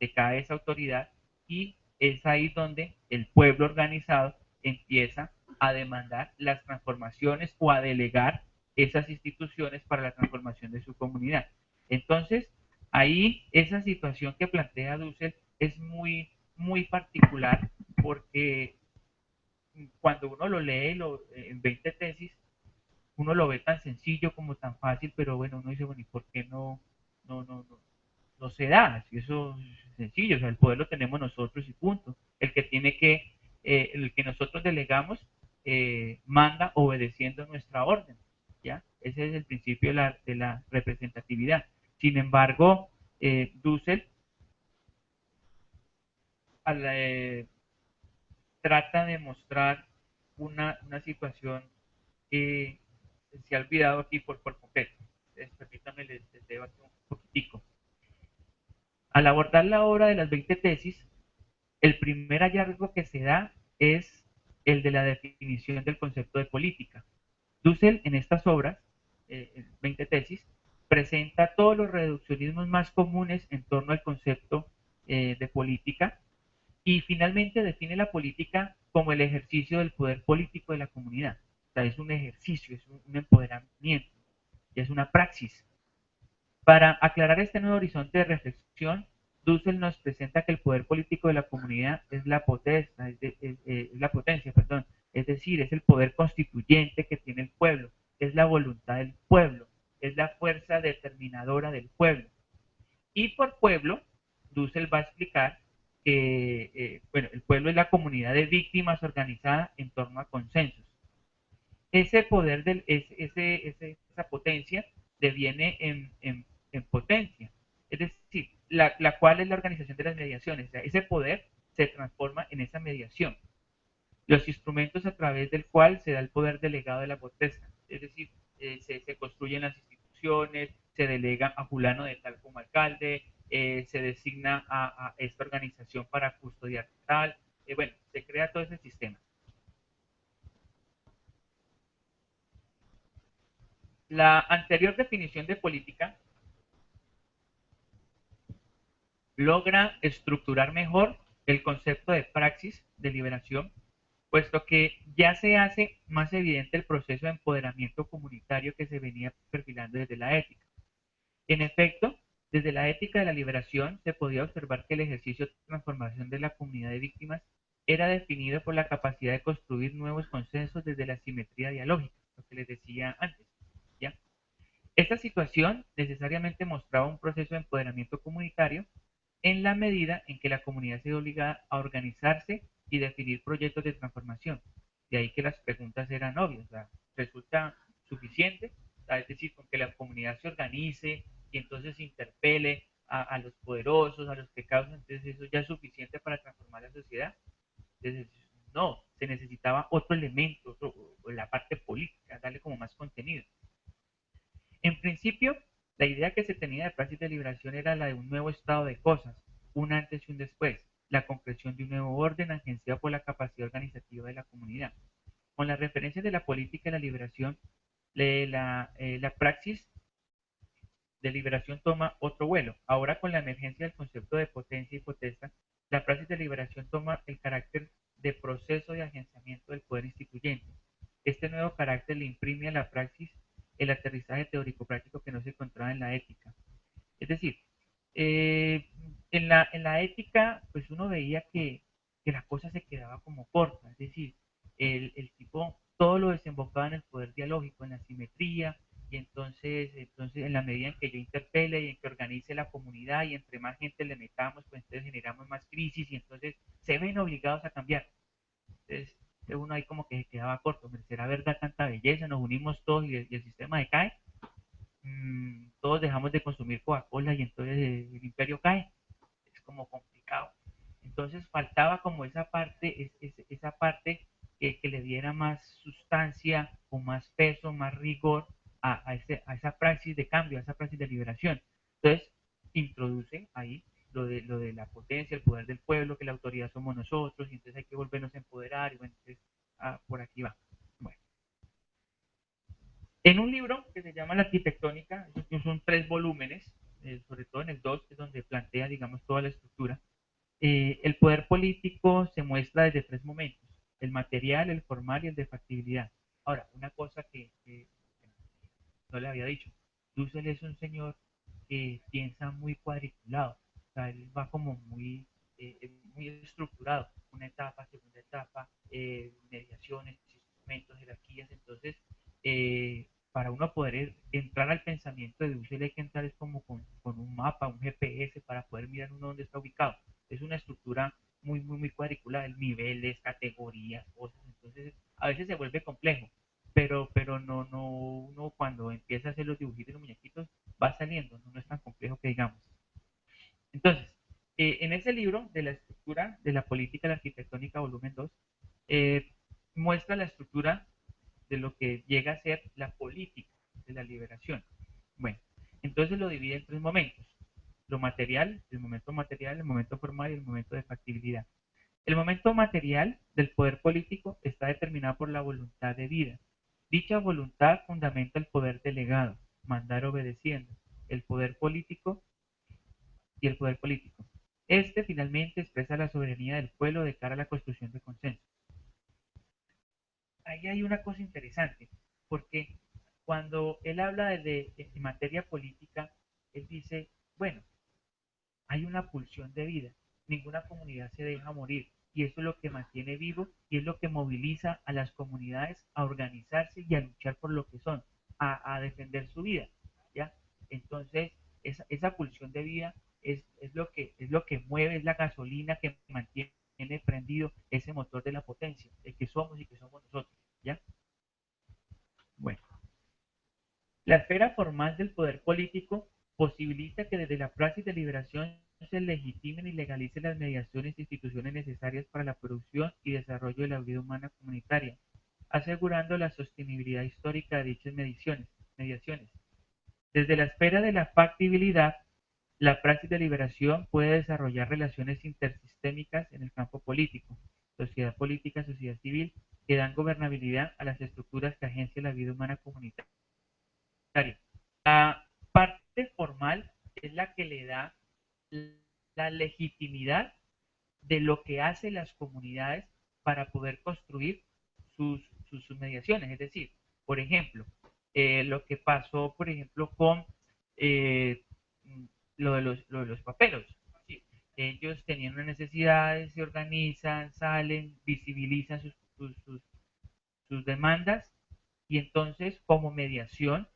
esa autoridad y es ahí donde el pueblo organizado empieza a demandar las transformaciones o a delegar esas instituciones para la transformación de su comunidad. Entonces, ahí esa situación que plantea Dussel es muy, muy particular porque cuando uno lo lee en 20 tesis, uno lo ve tan sencillo como tan fácil, pero bueno, uno dice, bueno, ¿y por qué no se da? Si eso es sencillo, o sea, el poder lo tenemos nosotros y punto. El que nosotros delegamos manda obedeciendo nuestra orden, ¿ya? Ese es el principio de la representatividad. Sin embargo, Dussel al, trata de mostrar una situación que se ha olvidado aquí por completo. Permítanme, les debo aquí un poquitico. Al abordar la obra de las 20 tesis, el primer hallazgo que se da es el de la definición del concepto de política. Dussel en estas obras, 20 tesis, presenta todos los reduccionismos más comunes en torno al concepto de política Y finalmente define la política como el ejercicio del poder político de la comunidad. O sea, es un ejercicio, es un empoderamiento, es una praxis. Para aclarar este nuevo horizonte de reflexión, Dussel nos presenta que el poder político de la comunidad es la potencia, perdón, es decir, es el poder constituyente que tiene el pueblo, es la voluntad del pueblo, es la fuerza determinadora del pueblo. Y por pueblo, Dussel va a explicar que bueno, el pueblo es la comunidad de víctimas organizada en torno a consensos. Ese poder, esa potencia deviene en potencia. Es decir, la cual es la organización de las mediaciones. O sea, ese poder se transforma en esa mediación. Los instrumentos a través del cual se da el poder delegado de la potestad. Es decir, se construyen las instituciones, se delega a fulano de tal como alcalde, se designa a esta organización para custodiar tal. Bueno, se crea todo ese sistema. La anterior definición de política logra estructurar mejor el concepto de praxis de liberación, puesto que ya se hace más evidente el proceso de empoderamiento comunitario que se venía perfilando desde la ética. En efecto, desde la ética de la liberación se podía observar que el ejercicio de transformación de la comunidad de víctimas era definido por la capacidad de construir nuevos consensos desde la simetría dialógica, lo que les decía antes. ¿Ya? Esta situación necesariamente mostraba un proceso de empoderamiento comunitario en la medida en que la comunidad se ve obligada a organizarse y definir proyectos de transformación. De ahí que las preguntas eran obvias. O sea, ¿resulta suficiente? O sea, es decir, con que la comunidad se organice y entonces interpele a los poderosos, a los que causan, entonces eso ya es suficiente para transformar la sociedad. Entonces, no, se necesitaba otro elemento, la parte política, darle como más contenido. En principio, la idea que se tenía de praxis de liberación era la de un nuevo estado de cosas, un antes y un después, la concreción de un nuevo orden agenciado por la capacidad organizativa de la comunidad. Con las referencias de la política y la liberación, la praxis de liberación toma otro vuelo. Ahora, con la emergencia del concepto de potencia y potestad, la praxis de liberación toma el carácter de proceso de agenciamiento del poder instituyente. Este nuevo carácter le imprime a la praxis el aterrizaje teórico-práctico que no se encontraba en la ética. Es decir, en la ética, pues uno veía que la cosa se quedaba como corta, es decir, el tipo todo lo desembocaba en el poder dialógico, en la simetría, y entonces en la medida en que yo interpele y en que organice la comunidad y entre más gente le metamos, pues entonces generamos más crisis y entonces se ven obligados a cambiar. Entonces uno ahí como que se quedaba corto, ¿será verdad tanta belleza? Nos unimos todos y el sistema decae. Todos dejamos de consumir Coca-Cola y entonces el imperio cae. Es como complicado. Entonces faltaba como esa parte que le diera más sustancia o más peso, más rigor a esa praxis de cambio, a esa praxis de liberación. Entonces introduce ahí lo de la potencia, el poder del pueblo, que la autoridad somos nosotros, y entonces hay que volvernos a empoderar, y bueno, entonces por aquí va. Bueno, en un libro que se llama La Arquitectónica, son 3 volúmenes, sobre todo en el 2, que es donde plantea, digamos, toda la estructura. El poder político se muestra desde 3 momentos: el material, el formal y el de factibilidad. Ahora, una cosa que no le había dicho, Dussel es un señor que piensa muy cuadriculado, o sea, él va como muy estructurado, una etapa, segunda etapa, mediaciones, instrumentos, jerarquías. Entonces, para uno poder entrar al pensamiento de Dussel hay que entrar es como con un mapa, un GPS, para poder mirar uno dónde está ubicado. Es una estructura muy cuadriculada, niveles, categorías, cosas. Entonces, a veces se vuelve complejo, pero no, uno cuando empieza a hacer los dibujitos y los muñequitos va saliendo, no es tan complejo que digamos. Entonces, en ese libro de la estructura de la política la arquitectónica, volumen 2, eh, muestra la estructura de lo que llega a ser la política de la liberación. Bueno, entonces lo divide en 3 momentos: lo material, el momento formal y el momento de factibilidad. El momento material del poder político está determinado por la voluntad de vida. Dicha voluntad fundamenta el poder delegado, mandar obedeciendo, el poder político y el poder político. Este finalmente expresa la soberanía del pueblo de cara a la construcción de consenso. Ahí hay una cosa interesante, porque cuando él habla de materia política, él dice, bueno, hay una pulsión de vida, ninguna comunidad se deja morir, y eso es lo que mantiene vivo y es lo que moviliza a las comunidades a organizarse y a luchar por lo que son, a defender su vida, ¿ya? Entonces, esa pulsión de vida es lo que mueve, es la gasolina que mantiene prendido ese motor de la potencia, el que somos y que somos nosotros, ¿ya? Bueno, la esfera formal del poder político posibilita que desde la praxis de liberación se legitimen y legalicen las mediaciones e instituciones necesarias para la producción y desarrollo de la vida humana comunitaria, asegurando la sostenibilidad histórica de dichas mediaciones. Desde la esfera de la factibilidad, la praxis de liberación puede desarrollar relaciones intersistémicas en el campo político, sociedad política, sociedad civil, que dan gobernabilidad a las estructuras que agencian la vida humana comunitaria. La parte formal es la que le da la legitimidad de lo que hacen las comunidades para poder construir sus mediaciones. Es decir, por ejemplo, lo que pasó, por ejemplo, con eh, lo de los paperos. ¿Sí? Ellos tenían unas necesidades, se organizan, salen, visibilizan sus demandas y entonces como mediación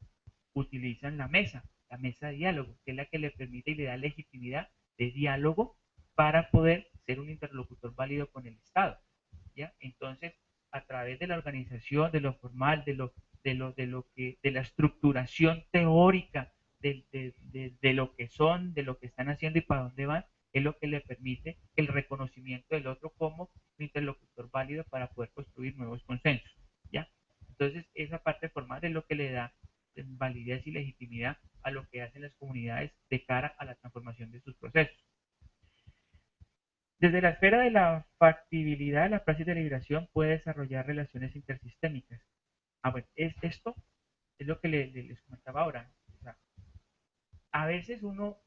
utilizan la mesa de diálogo, que es la que le permite y le da legitimidad de diálogo para poder ser un interlocutor válido con el Estado. ¿Ya? Entonces, a través de la organización, de lo formal, de la estructuración teórica de lo que son, de lo que están haciendo y para dónde van, es lo que le permite el reconocimiento del otro como un interlocutor válido para poder construir nuevos consensos. ¿Ya? Entonces, esa parte formal es lo que le da validez y legitimidad a lo que hacen las comunidades de cara a la transformación de sus procesos. Desde la esfera de la factibilidad, la praxis de liberación puede desarrollar relaciones intersistémicas. Bueno, esto es lo que les comentaba ahora. O sea, a veces uno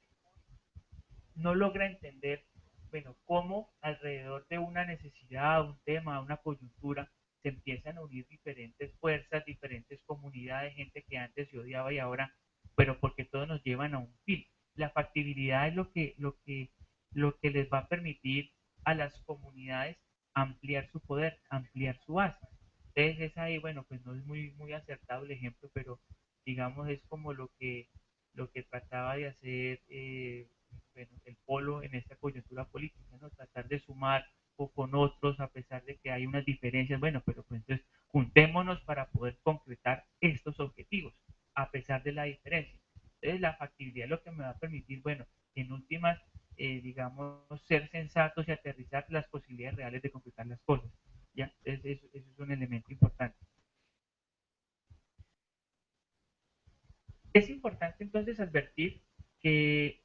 no logra entender, bueno, cómo alrededor de una necesidad, un tema, una coyuntura, se empiezan a unir diferentes fuerzas, diferentes comunidades, gente que antes se odiaba y ahora, pero porque todos nos llevan a un fin. La factibilidad es lo que les va a permitir a las comunidades ampliar su poder, ampliar su base. Entonces es ahí, bueno, pues no es muy acertado el ejemplo, pero digamos es como lo que trataba de hacer bueno, el polo en esta coyuntura política, ¿no? Tratar de sumar o con otros a pesar de que hay unas diferencias, bueno, pero pues entonces juntémonos para poder concretar estos objetivos a pesar de la diferencia. Entonces la factibilidad es lo que me va a permitir, bueno, en últimas, digamos, ser sensatos y aterrizar las posibilidades reales de concretar las cosas. ¿Ya? Eso es un elemento importante. Es importante entonces advertir que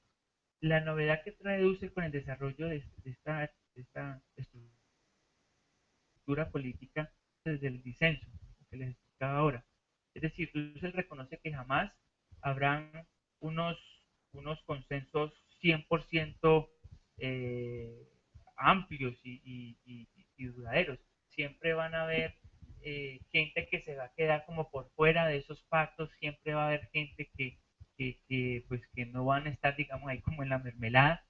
la novedad que trae Dussel con el desarrollo de esta estructura política desde el disenso, que les explicaba ahora. Es decir, Dussel reconoce que jamás habrán unos, unos consensos 100% eh, amplios y duraderos. Siempre van a haber gente que se va a quedar como por fuera de esos pactos, siempre va a haber gente pues, que no van a estar, digamos, ahí como en la mermelada,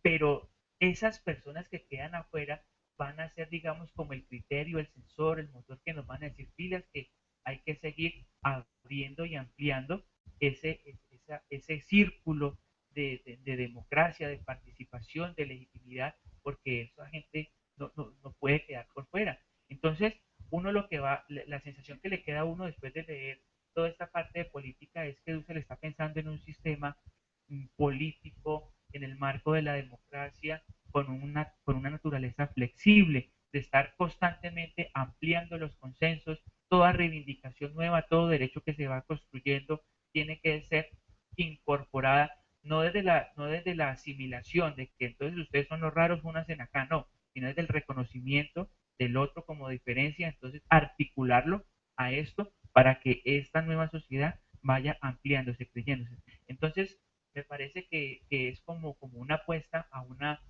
pero esas personas que quedan afuera van a ser, digamos, como el criterio, el sensor, el motor que nos van a decir pilas que hay que seguir abriendo y ampliando ese círculo de democracia, de participación, de legitimidad, porque esa gente no puede quedar por fuera. Entonces, uno lo que va, la sensación que le queda a uno después de leer toda esta parte de política es que Dussel está pensando en un sistema político en el marco de la democracia con una naturaleza flexible, de estar constantemente ampliando los consensos, toda reivindicación nueva, todo derecho que se va construyendo tiene que ser incorporada, no desde la asimilación de que entonces ustedes son los raros, unas en acá, no, sino desde el reconocimiento del otro como diferencia, entonces articularlo a esto para que esta nueva sociedad vaya ampliándose, creyéndose. Entonces, me parece que es como una apuesta a una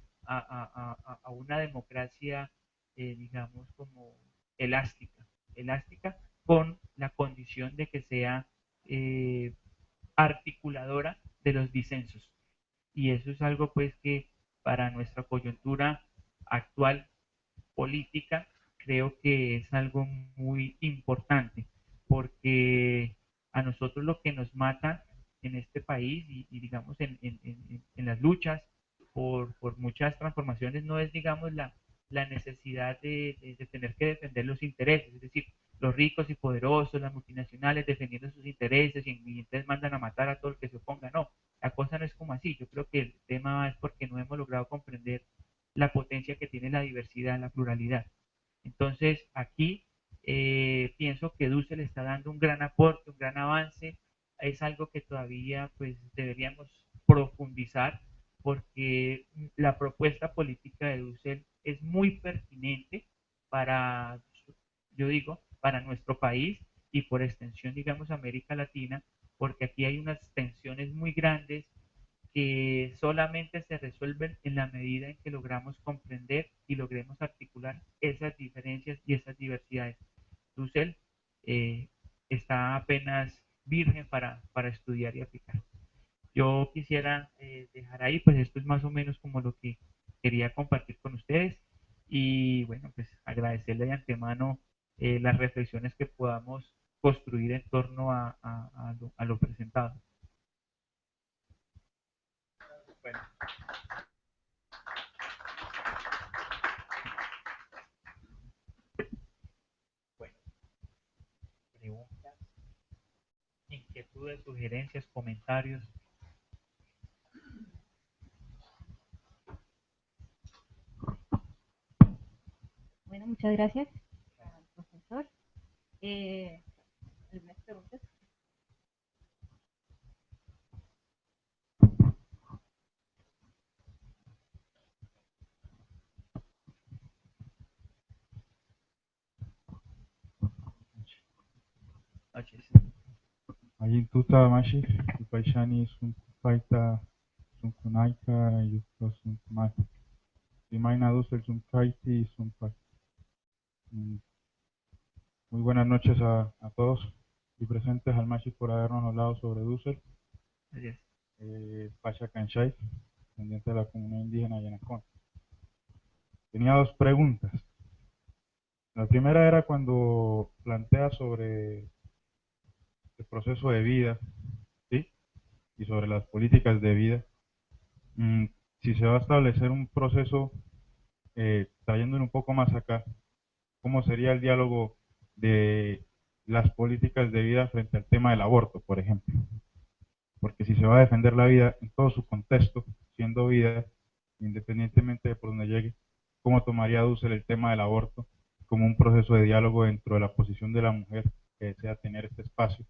democracia, digamos, como elástica, elástica con la condición de que sea eh, articuladora de los disensos. Y eso es algo pues que para nuestra coyuntura actual política creo que es algo muy importante porque a nosotros lo que nos mata en este país y digamos en las luchas por muchas transformaciones no es digamos la necesidad de tener que defender los intereses, es decir, los ricos y poderosos, las multinacionales defendiendo sus intereses y entonces mandan a matar a todo el que se oponga, no, la cosa no es como así, yo creo que el tema es porque no hemos logrado comprender la potencia que tiene la diversidad, la pluralidad. Entonces, aquí pienso que Dussel está dando un gran aporte, un gran avance. Es algo que todavía pues deberíamos profundizar porque la propuesta política de Dussel es muy pertinente para, yo digo, para nuestro país y por extensión, digamos, América Latina, porque aquí hay unas tensiones muy grandes que solamente se resuelven en la medida en que logramos comprender y logremos articular esas diferencias y esas diversidades. Dussel eh, está apenas virgen para estudiar y aplicar. Yo quisiera dejar ahí, pues esto es más o menos como lo que quería compartir con ustedes y bueno, pues agradecerle de antemano las reflexiones que podamos construir en torno a lo presentado. Bueno. Bueno, preguntas, inquietudes, sugerencias, comentarios. Bueno, muchas gracias al profesor. ¿Algunas preguntas? Ayintuta mashi, Ipaishani Sunkupaita, Sunkunaika, Yukto Sunkumai. Imaina Dusel Sunkaiti y Sunpai. Muy buenas noches a todos y presentes al Mashi por habernos hablado sobre Dussel, Pacha Kanshay, descendiente de la comunidad indígena Yanacón. Tenía dos preguntas. La primera era cuando plantea sobre el proceso de vida, ¿sí? Y sobre las políticas de vida. Si se va a establecer un proceso, trayéndolo un poco más acá, ¿cómo sería el diálogo de las políticas de vida frente al tema del aborto, por ejemplo? Porque si se va a defender la vida en todo su contexto, siendo vida, independientemente de por donde llegue, ¿cómo tomaría Dussel el tema del aborto como un proceso de diálogo dentro de la posición de la mujer que desea tener este espacio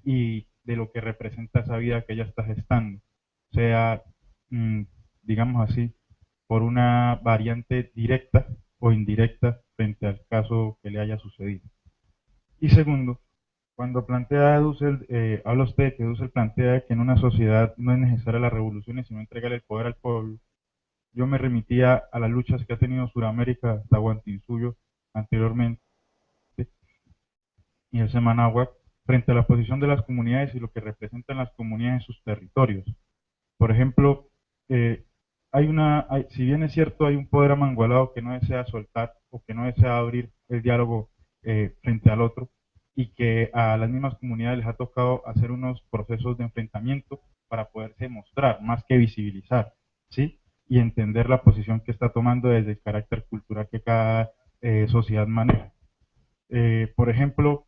y de lo que representa esa vida que ella está gestando? Sea, digamos así, por una variante directa o indirecta frente al caso que le haya sucedido. Y segundo, cuando plantea Dussel, habla usted de que Dussel plantea que en una sociedad no es necesaria las revoluciones, sino entregar el poder al pueblo. Yo me remitía a las luchas que ha tenido Sudamérica, Tahuantinsuyo, anteriormente, y el Semanáhuac, frente a la posición de las comunidades y lo que representan las comunidades en sus territorios. Por ejemplo, si bien es cierto, hay un poder amangualado que no desea soltar o que no desea abrir el diálogo frente al otro y que a las mismas comunidades les ha tocado hacer unos procesos de enfrentamiento para poderse mostrar más que visibilizar, ¿sí? Y entender la posición que está tomando desde el carácter cultural que cada sociedad maneja. Por ejemplo,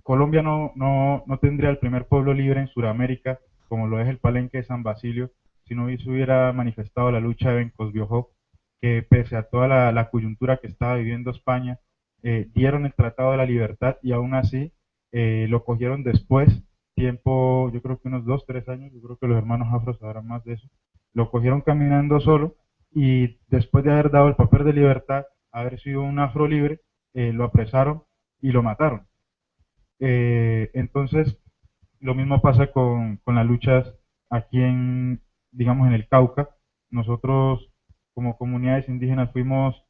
Colombia no tendría el primer pueblo libre en Sudamérica, como lo es el Palenque de San Basilio, si no se hubiera manifestado la lucha de Bencos-Biojó, que pese a toda la coyuntura que estaba viviendo España, dieron el Tratado de la Libertad y aún así lo cogieron después, tiempo, yo creo que unos 2, 3 años, yo creo que los hermanos afro sabrán más de eso, lo cogieron caminando solo y después de haber dado el papel de libertad, haber sido un afro libre, lo apresaron y lo mataron. Entonces, lo mismo pasa con las luchas aquí en, digamos, en el Cauca, nosotros como comunidades indígenas fuimos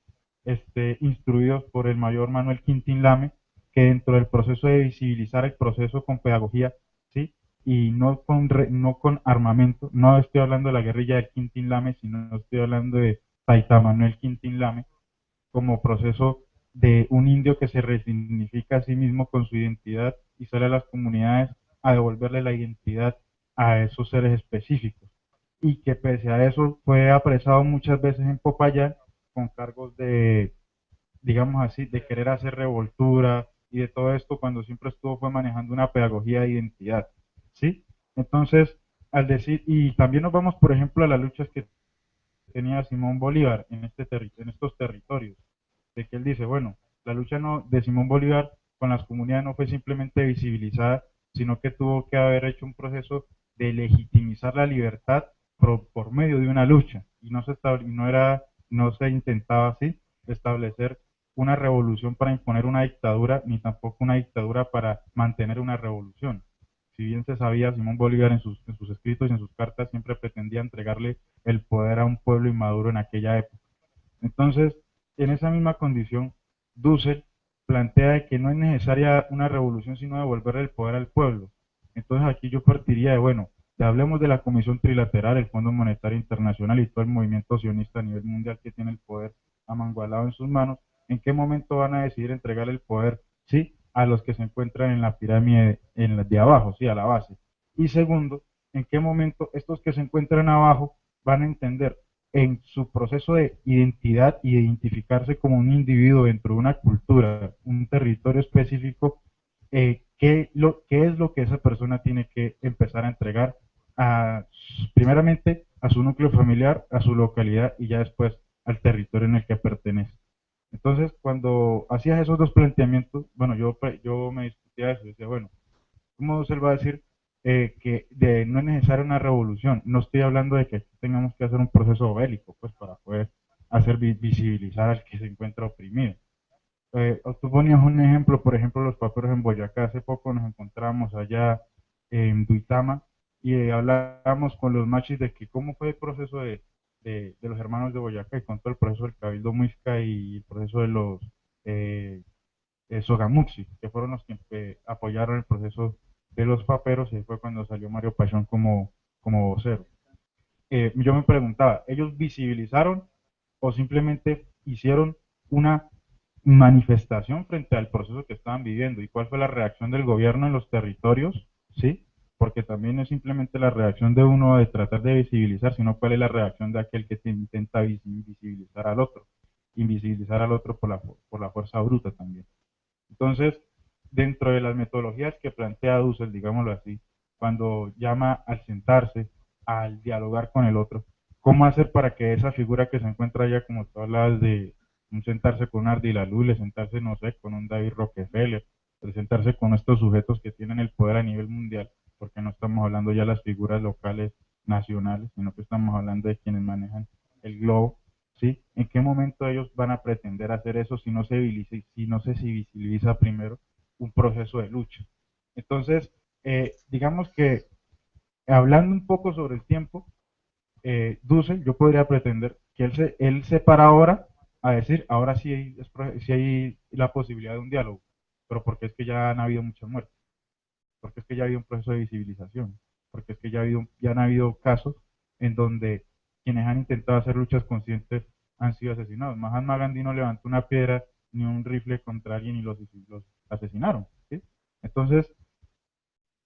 instruidos por el mayor Manuel Quintín Lame, que dentro del proceso de visibilizar el proceso con pedagogía, ¿sí? Y no con armamento, no estoy hablando de la guerrilla de Quintín Lame, sino estoy hablando de Taita Manuel Quintín Lame, como proceso de un indio que se resignifica a sí mismo con su identidad y sale a las comunidades a devolverle la identidad a esos seres específicos. Y que pese a eso fue apresado muchas veces en Popayán con cargos de, digamos así, de querer hacer revoltura y de todo esto cuando siempre estuvo fue manejando una pedagogía de identidad, ¿sí? Entonces, al decir, y también nos vamos, por ejemplo, a las luchas que tenía Simón Bolívar en estos territorios, de que él dice, bueno, la lucha no, de Simón Bolívar con las comunidades no fue simplemente visibilizada, sino que tuvo que haber hecho un proceso de legitimizar la libertad por medio de una lucha, y no se intentaba así establecer una revolución para imponer una dictadura, ni tampoco una dictadura para mantener una revolución. Si bien se sabía, Simón Bolívar en sus escritos y en sus cartas siempre pretendía entregarle el poder a un pueblo inmaduro en aquella época. Entonces, en esa misma condición, Dussel plantea que no es necesaria una revolución, sino devolver el poder al pueblo. Entonces, aquí yo partiría de, bueno, ya hablemos de la Comisión Trilateral, el Fondo Monetario Internacional y todo el movimiento sionista a nivel mundial que tiene el poder amangualado en sus manos. ¿En qué momento van a decidir entregar el poder, sí, a los que se encuentran en la pirámide en la de abajo, sí, a la base? Y segundo, ¿en qué momento estos que se encuentran abajo van a entender en su proceso de identidad y de identificarse como un individuo dentro de una cultura, un territorio específico, qué es lo que esa persona tiene que empezar a entregar a, primeramente a su núcleo familiar, a su localidad y ya después al territorio en el que pertenece? Entonces, cuando hacías esos dos planteamientos, bueno, yo me discutía eso, decía, bueno, ¿cómo se va a decir no es necesaria una revolución? No estoy hablando de que tengamos que hacer un proceso bélico, pues para poder hacer visibilizar al que se encuentra oprimido. Tú ponías un ejemplo, por ejemplo, los paperos en Boyacá. Hace poco nos encontramos allá en Duitama y hablábamos con los machis de que cómo fue el proceso de los hermanos de Boyacá y con todo el proceso del Cabildo Muisca y el proceso de los eh, Sogamuxi, que fueron los que apoyaron el proceso de los paperos y fue cuando salió Mario Pachón como vocero. Yo me preguntaba, ¿ellos visibilizaron o simplemente hicieron una manifestación frente al proceso que estaban viviendo? ¿Y cuál fue la reacción del gobierno en los territorios? ¿Sí? Porque también no es simplemente la reacción de uno de tratar de visibilizar, sino cuál es la reacción de aquel que intenta invisibilizar al otro por la fuerza bruta también. Entonces, dentro de las metodologías que plantea Dussel, digámoslo así, cuando llama al sentarse, al dialogar con el otro, ¿cómo hacer para que esa figura que se encuentra allá, como tú hablabas de un sentarse con Ardi Lalule, sentarse, no sé, con un David Rockefeller, sentarse con estos sujetos que tienen el poder a nivel mundial, porque no estamos hablando ya de las figuras locales, nacionales, sino que estamos hablando de quienes manejan el globo? ¿Sí? ¿En qué momento ellos van a pretender hacer eso si no se visibiliza primero un proceso de lucha? Entonces, digamos que hablando un poco sobre el tiempo, Dussel, yo podría pretender que él se para ahora a decir, ahora sí sí hay la posibilidad de un diálogo, pero porque es que ya han habido muchas muertes, porque es que ya ha habido un proceso de visibilización, porque es que ya han habido casos en donde quienes han intentado hacer luchas conscientes han sido asesinados. Mahatma Gandhi no levantó una piedra ni un rifle contra alguien y los asesinaron, ¿sí? Entonces,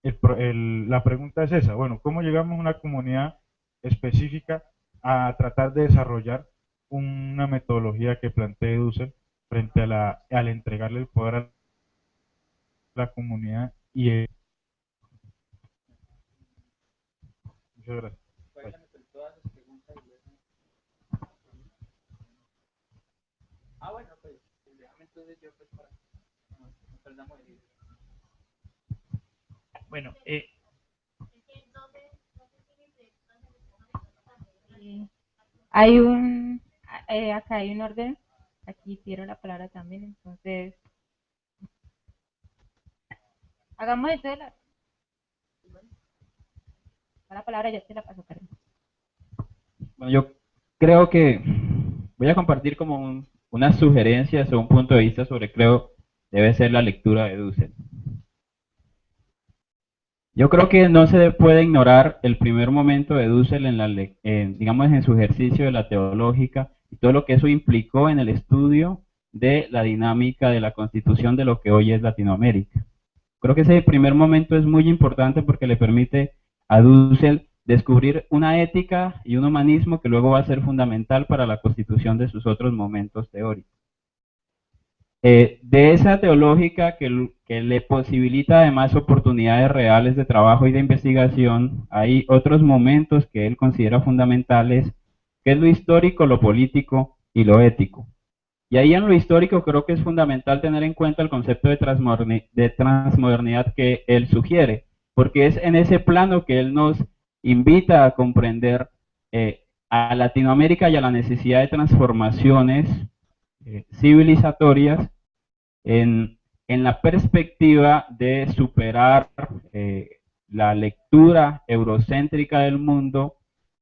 la pregunta es esa, bueno, ¿cómo llegamos a una comunidad específica a tratar de desarrollar una metodología que plantee Dussel frente al entregarle el poder a la comunidad y muchas gracias. Ah, bueno, pues déjame entonces yo pues para no, no perdamos el hilo. Bueno, Hay un, acá hay un orden, aquí quiero la palabra también, entonces, hagamos esto de la... La palabra ya te la paso, Karen. Bueno, yo creo que voy a compartir como unas sugerencias o un punto de vista sobre, creo, debe ser la lectura de Dussel. Yo creo que no se puede ignorar el primer momento de Dussel digamos, en su ejercicio de la teológica y todo lo que eso implicó en el estudio de la dinámica de la constitución de lo que hoy es Latinoamérica. Creo que ese primer momento es muy importante porque le permite a Dussel descubrir una ética y un humanismo que luego va a ser fundamental para la constitución de sus otros momentos teóricos. De esa teológica que le posibilita además oportunidades reales de trabajo y de investigación, hay otros momentos que él considera fundamentales, que es lo histórico, lo político y lo ético. Y ahí en lo histórico creo que es fundamental tener en cuenta el concepto de transmodernidad que él sugiere, porque es en ese plano que él nos invita a comprender a Latinoamérica y a la necesidad de transformaciones civilizatorias en la perspectiva de superar la lectura eurocéntrica del mundo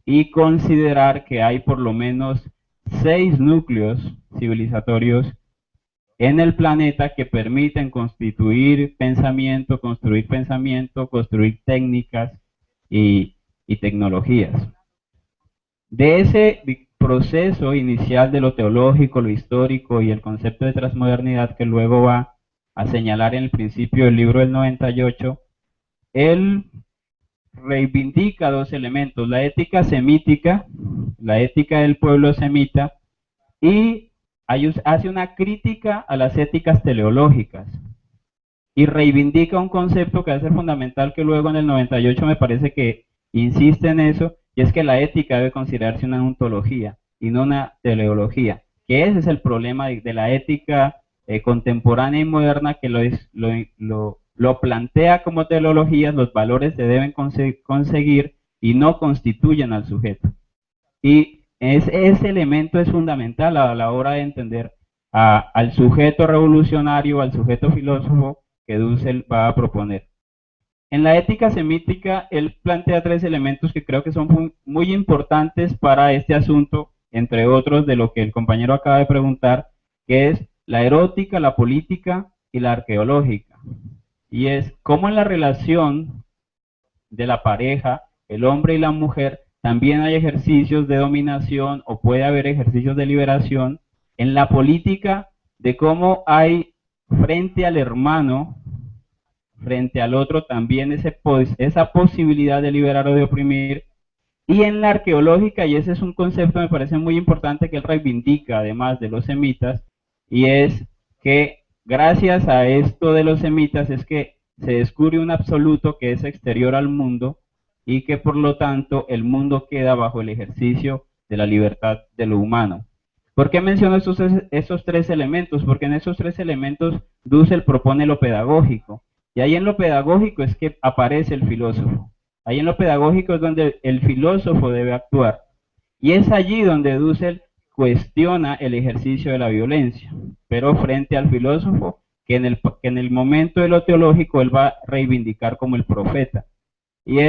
y considerar que hay por lo menos 6 núcleos civilizatorios en el planeta que permiten construir pensamiento, construir técnicas y tecnologías. De ese proceso inicial de lo teológico, lo histórico y el concepto de transmodernidad que luego va a señalar en el principio del libro del 98, él reivindica 2 elementos, la ética semítica, la ética del pueblo semita, y hace una crítica a las éticas teleológicas y reivindica un concepto que va a ser fundamental, que luego en el 98 me parece que insiste en eso, y es que la ética debe considerarse una ontología y no una teleología, que ese es el problema de la ética contemporánea y moderna, que lo plantea como teleologías, los valores se deben conseguir y no constituyen al sujeto. Y ese elemento es fundamental a la hora de entender al sujeto revolucionario, al sujeto filósofo que Dussel va a proponer. En la ética semítica, él plantea 3 elementos que creo que son muy importantes para este asunto, entre otros de lo que el compañero acaba de preguntar, que es la erótica, la política y la arqueológica. Y es cómo en la relación de la pareja, el hombre y la mujer, también hay ejercicios de dominación o puede haber ejercicios de liberación. En la política, de cómo hay frente al hermano, frente al otro, también esa posibilidad de liberar o de oprimir. Y en la arqueológica, y ese es un concepto me parece muy importante que él reivindica además de los semitas, y es que gracias a esto de los semitas es que se descubre un absoluto que es exterior al mundo y que por lo tanto el mundo queda bajo el ejercicio de la libertad de lo humano. ¿Por qué menciono esos 3 elementos? Porque en esos 3 elementos Dussel propone lo pedagógico. Y ahí en lo pedagógico es que aparece el filósofo. Ahí en lo pedagógico es donde el filósofo debe actuar. Y es allí donde Dussel cuestiona el ejercicio de la violencia, pero frente al filósofo que en el momento de lo teológico él va a reivindicar como el profeta. Y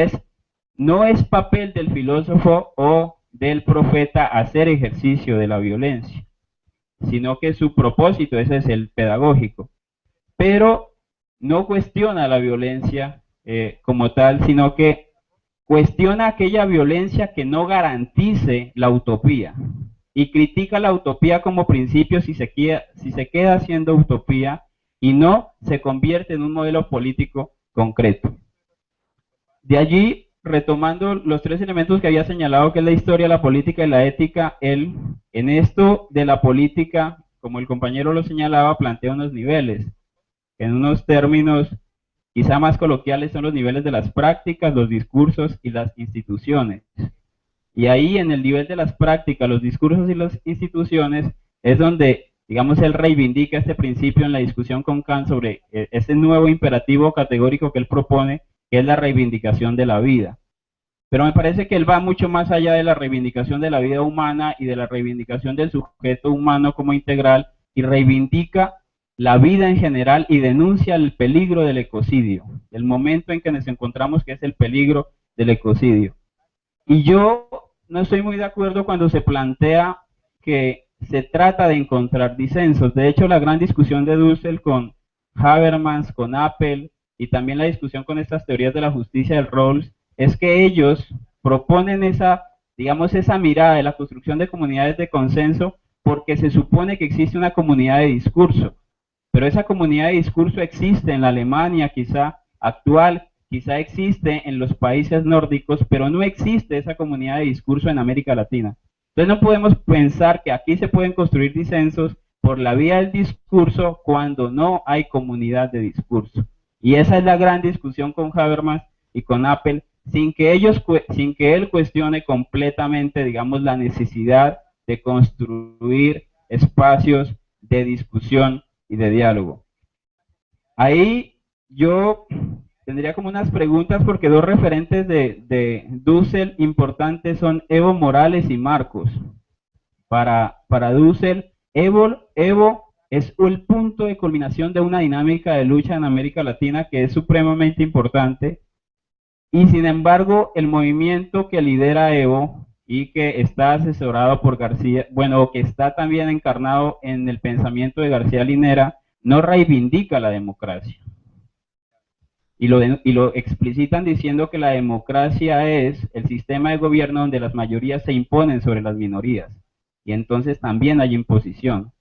no es papel del filósofo o del profeta hacer ejercicio de la violencia, sino que su propósito, ese es el pedagógico. Pero no cuestiona la violencia como tal, sino que cuestiona aquella violencia que no garantice la utopía y critica la utopía como principio si se queda siendo utopía y no se convierte en un modelo político concreto. De allí, retomando los 3 elementos que había señalado, que es la historia, la política y la ética, él en esto de la política, como el compañero lo señalaba, plantea unos niveles. En unos términos quizá más coloquiales son los niveles de las prácticas, los discursos y las instituciones. Y ahí en el nivel de las prácticas, los discursos y las instituciones es donde, digamos, él reivindica este principio en la discusión con Kant sobre este nuevo imperativo categórico que él propone, que es la reivindicación de la vida. Pero me parece que él va mucho más allá de la reivindicación de la vida humana y de la reivindicación del sujeto humano como integral, y reivindica la vida en general y denuncia el peligro del ecocidio, el momento en que nos encontramos, que es el peligro del ecocidio. Y yo no estoy muy de acuerdo cuando se plantea que se trata de encontrar disensos. De hecho, la gran discusión de Dussel con Habermas, con Apple, y también la discusión con estas teorías de la justicia del Rawls, es que ellos proponen esa, digamos, esa mirada de la construcción de comunidades de consenso porque se supone que existe una comunidad de discurso. Pero esa comunidad de discurso existe en la Alemania quizá actual, quizá existe en los países nórdicos, pero no existe esa comunidad de discurso en América Latina. Entonces no podemos pensar que aquí se pueden construir disensos por la vía del discurso cuando no hay comunidad de discurso. Y esa es la gran discusión con Habermas y con Apple, sin que él cuestione completamente, digamos, la necesidad de construir espacios de discusión y de diálogo. Ahí yo tendría como unas preguntas porque dos referentes de Dussel importantes son Evo Morales y Marcos. Para Dussel, Evo es el punto de culminación de una dinámica de lucha en América Latina que es supremamente importante, y sin embargo el movimiento que lidera Evo y que está asesorado por García, bueno, que está también encarnado en el pensamiento de García Linera, no reivindica la democracia. Y lo explicitan diciendo que la democracia es el sistema de gobierno donde las mayorías se imponen sobre las minorías. Y entonces también hay imposición.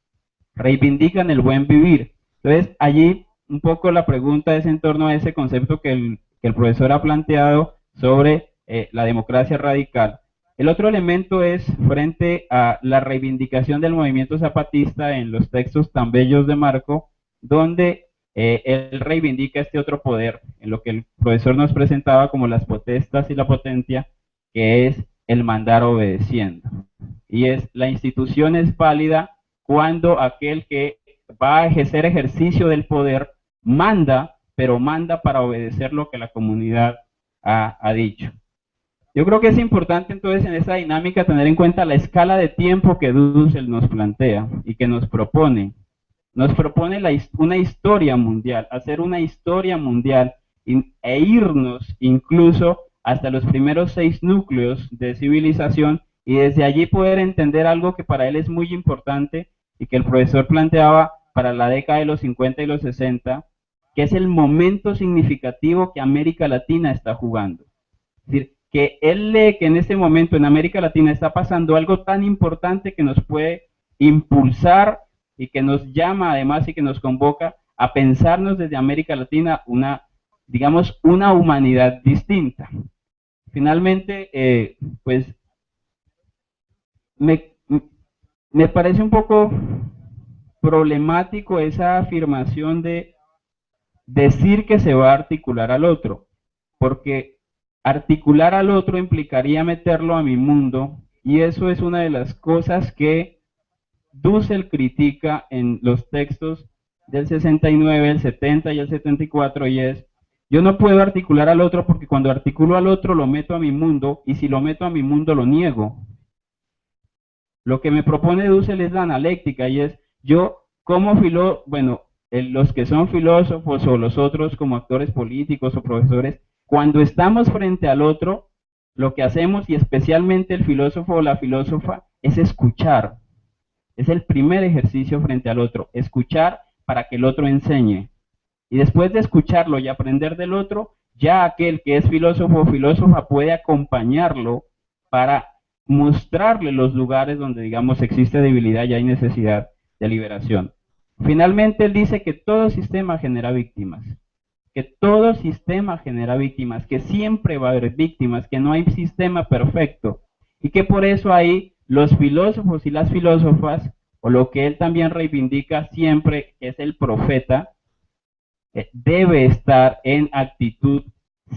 Reivindican el buen vivir. Entonces, allí un poco la pregunta es en torno a ese concepto que el profesor ha planteado sobre la democracia radical. El otro elemento es frente a la reivindicación del movimiento zapatista en los textos tan bellos de Marco, donde él reivindica este otro poder, en lo que el profesor nos presentaba como las potestas y la potencia, que es el mandar obedeciendo. Y es, la institución es válida cuando aquel que va a ejercer ejercicio del poder manda, pero manda para obedecer lo que la comunidad ha dicho. Yo creo que es importante entonces en esa dinámica tener en cuenta la escala de tiempo que Dussel nos plantea y que nos propone. Nos propone una historia mundial, hacer una historia mundial e irnos incluso hasta los primeros 6 núcleos de civilización y desde allí poder entender algo que para él es muy importante y que el profesor planteaba para la década de los 50 y los 60, que es el momento significativo que América Latina está jugando. Es decir, que él lee que en este momento en América Latina está pasando algo tan importante que nos puede impulsar y que nos llama además y que nos convoca a pensarnos desde América Latina digamos, una humanidad distinta. Finalmente, pues, me parece un poco problemático esa afirmación de decir que se va a articular al otro, porque articular al otro implicaría meterlo a mi mundo, y eso es una de las cosas que Dussel critica en los textos del 69, el 70 y el 74, y es, yo no puedo articular al otro porque cuando articulo al otro lo meto a mi mundo, y si lo meto a mi mundo lo niego. Lo que me propone Dussel es la analéctica, y es, yo como los que son filósofos o los otros como actores políticos o profesores, cuando estamos frente al otro, lo que hacemos, y especialmente el filósofo o la filósofa, es escuchar. Es el primer ejercicio frente al otro, escuchar para que el otro enseñe. Y después de escucharlo y aprender del otro, ya aquel que es filósofo o filósofa puede acompañarlo para mostrarle los lugares donde, digamos, existe debilidad y hay necesidad de liberación. Finalmente, él dice que todo sistema genera víctimas, que todo sistema genera víctimas, que siempre va a haber víctimas, que no hay sistema perfecto, y que por eso hay los filósofos y las filósofas, o lo que él también reivindica siempre, que es el profeta, debe estar en actitud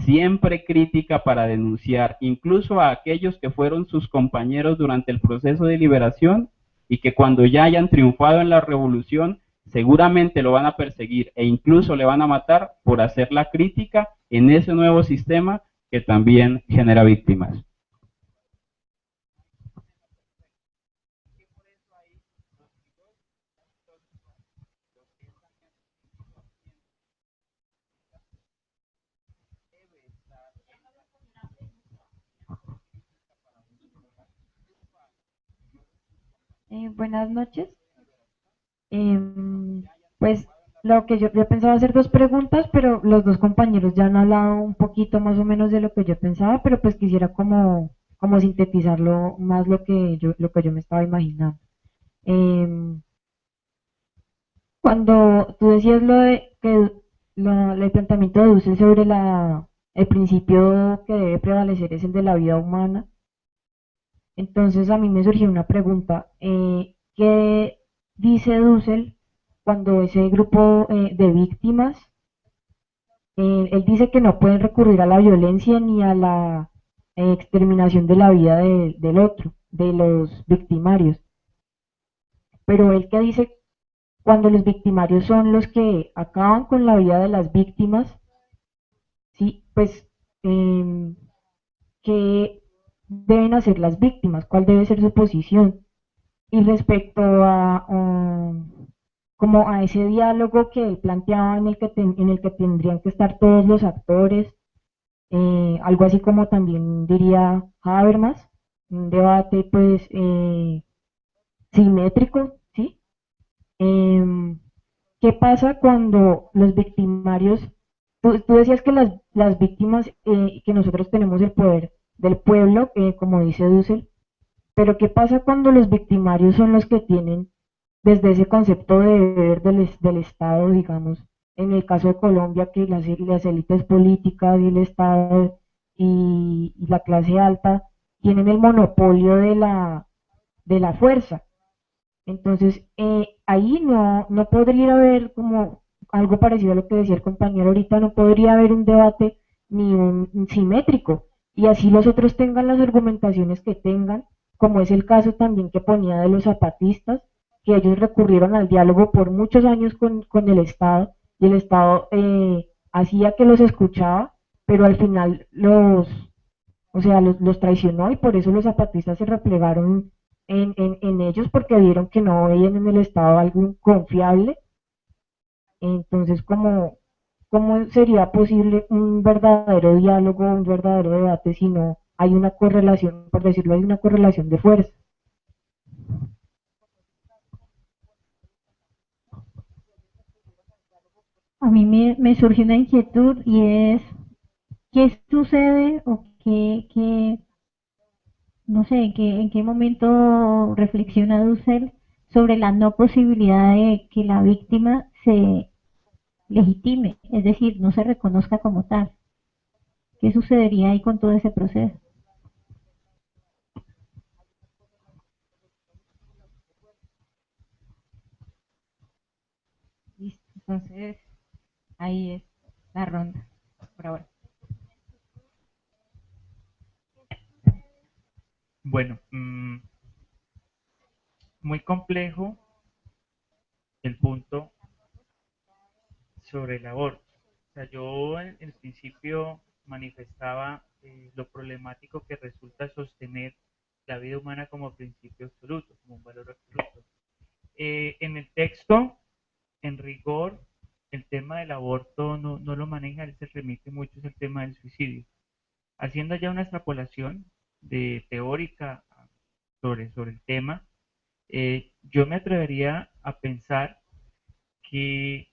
siempre crítica para denunciar incluso a aquellos que fueron sus compañeros durante el proceso de liberación y que cuando ya hayan triunfado en la revolución seguramente lo van a perseguir e incluso le van a matar por hacer la crítica en ese nuevo sistema que también genera víctimas. Buenas noches. Em, pues lo que yo pensaba hacer dos preguntas, pero los dos compañeros ya han hablado un poquito más o menos de lo que yo pensaba, pero pues quisiera como sintetizarlo más lo que yo me estaba imaginando. Em, Cuando tú decías lo de que el planteamiento de Dussel sobre el principio que debe prevalecer es el de la vida humana, entonces a mí me surgió una pregunta. ¿Qué dice Dussel cuando ese grupo de víctimas, él dice que no pueden recurrir a la violencia ni a la exterminación de la vida del otro, de los victimarios? Pero él que dice cuando los victimarios son los que acaban con la vida de las víctimas, sí, pues, eh, ¿qué deben hacer las víctimas? ¿Cuál debe ser su posición? Y respecto como a ese diálogo que él planteaba en el que tendrían que estar todos los actores, algo así como también diría Habermas, un debate pues simétrico, ¿sí? Em, ¿Qué pasa cuando los victimarios, tú decías que las víctimas, que nosotros tenemos el poder del pueblo, como dice Dussel, pero ¿qué pasa cuando los victimarios son los que tienen desde ese concepto de deber del Estado, digamos, en el caso de Colombia, que las élites políticas y el Estado y la clase alta tienen el monopolio de la fuerza? Entonces, ahí no podría haber como algo parecido a lo que decía el compañero ahorita, no podría haber un debate ni un simétrico, y así los otros tengan las argumentaciones que tengan, como es el caso también que ponía de los zapatistas, que ellos recurrieron al diálogo por muchos años con el Estado, y el Estado hacía que los escuchaba, pero al final o sea, los traicionó, y por eso los zapatistas se replegaron en ellos, porque vieron que no veían en el Estado algo confiable. Entonces, ¿cómo sería posible un verdadero diálogo, un verdadero debate si no hay una correlación, por decirlo, hay una correlación de fuerza? A mí me surge una inquietud y es, ¿qué sucede o no sé, en qué momento reflexiona Dussel sobre la no posibilidad de que la víctima se legitime, es decir, no se reconozca como tal? ¿Qué sucedería ahí con todo ese proceso? Listo, entonces ahí es la ronda por ahora. Bueno, muy complejo el punto sobre el aborto. O sea, yo en el principio manifestaba lo problemático que resulta sostener la vida humana como principio absoluto, como un valor absoluto. En el texto, en rigor, el tema del aborto no lo maneja, él se remite mucho al tema del suicidio. Haciendo ya una extrapolación teórica sobre el tema, yo me atrevería a pensar que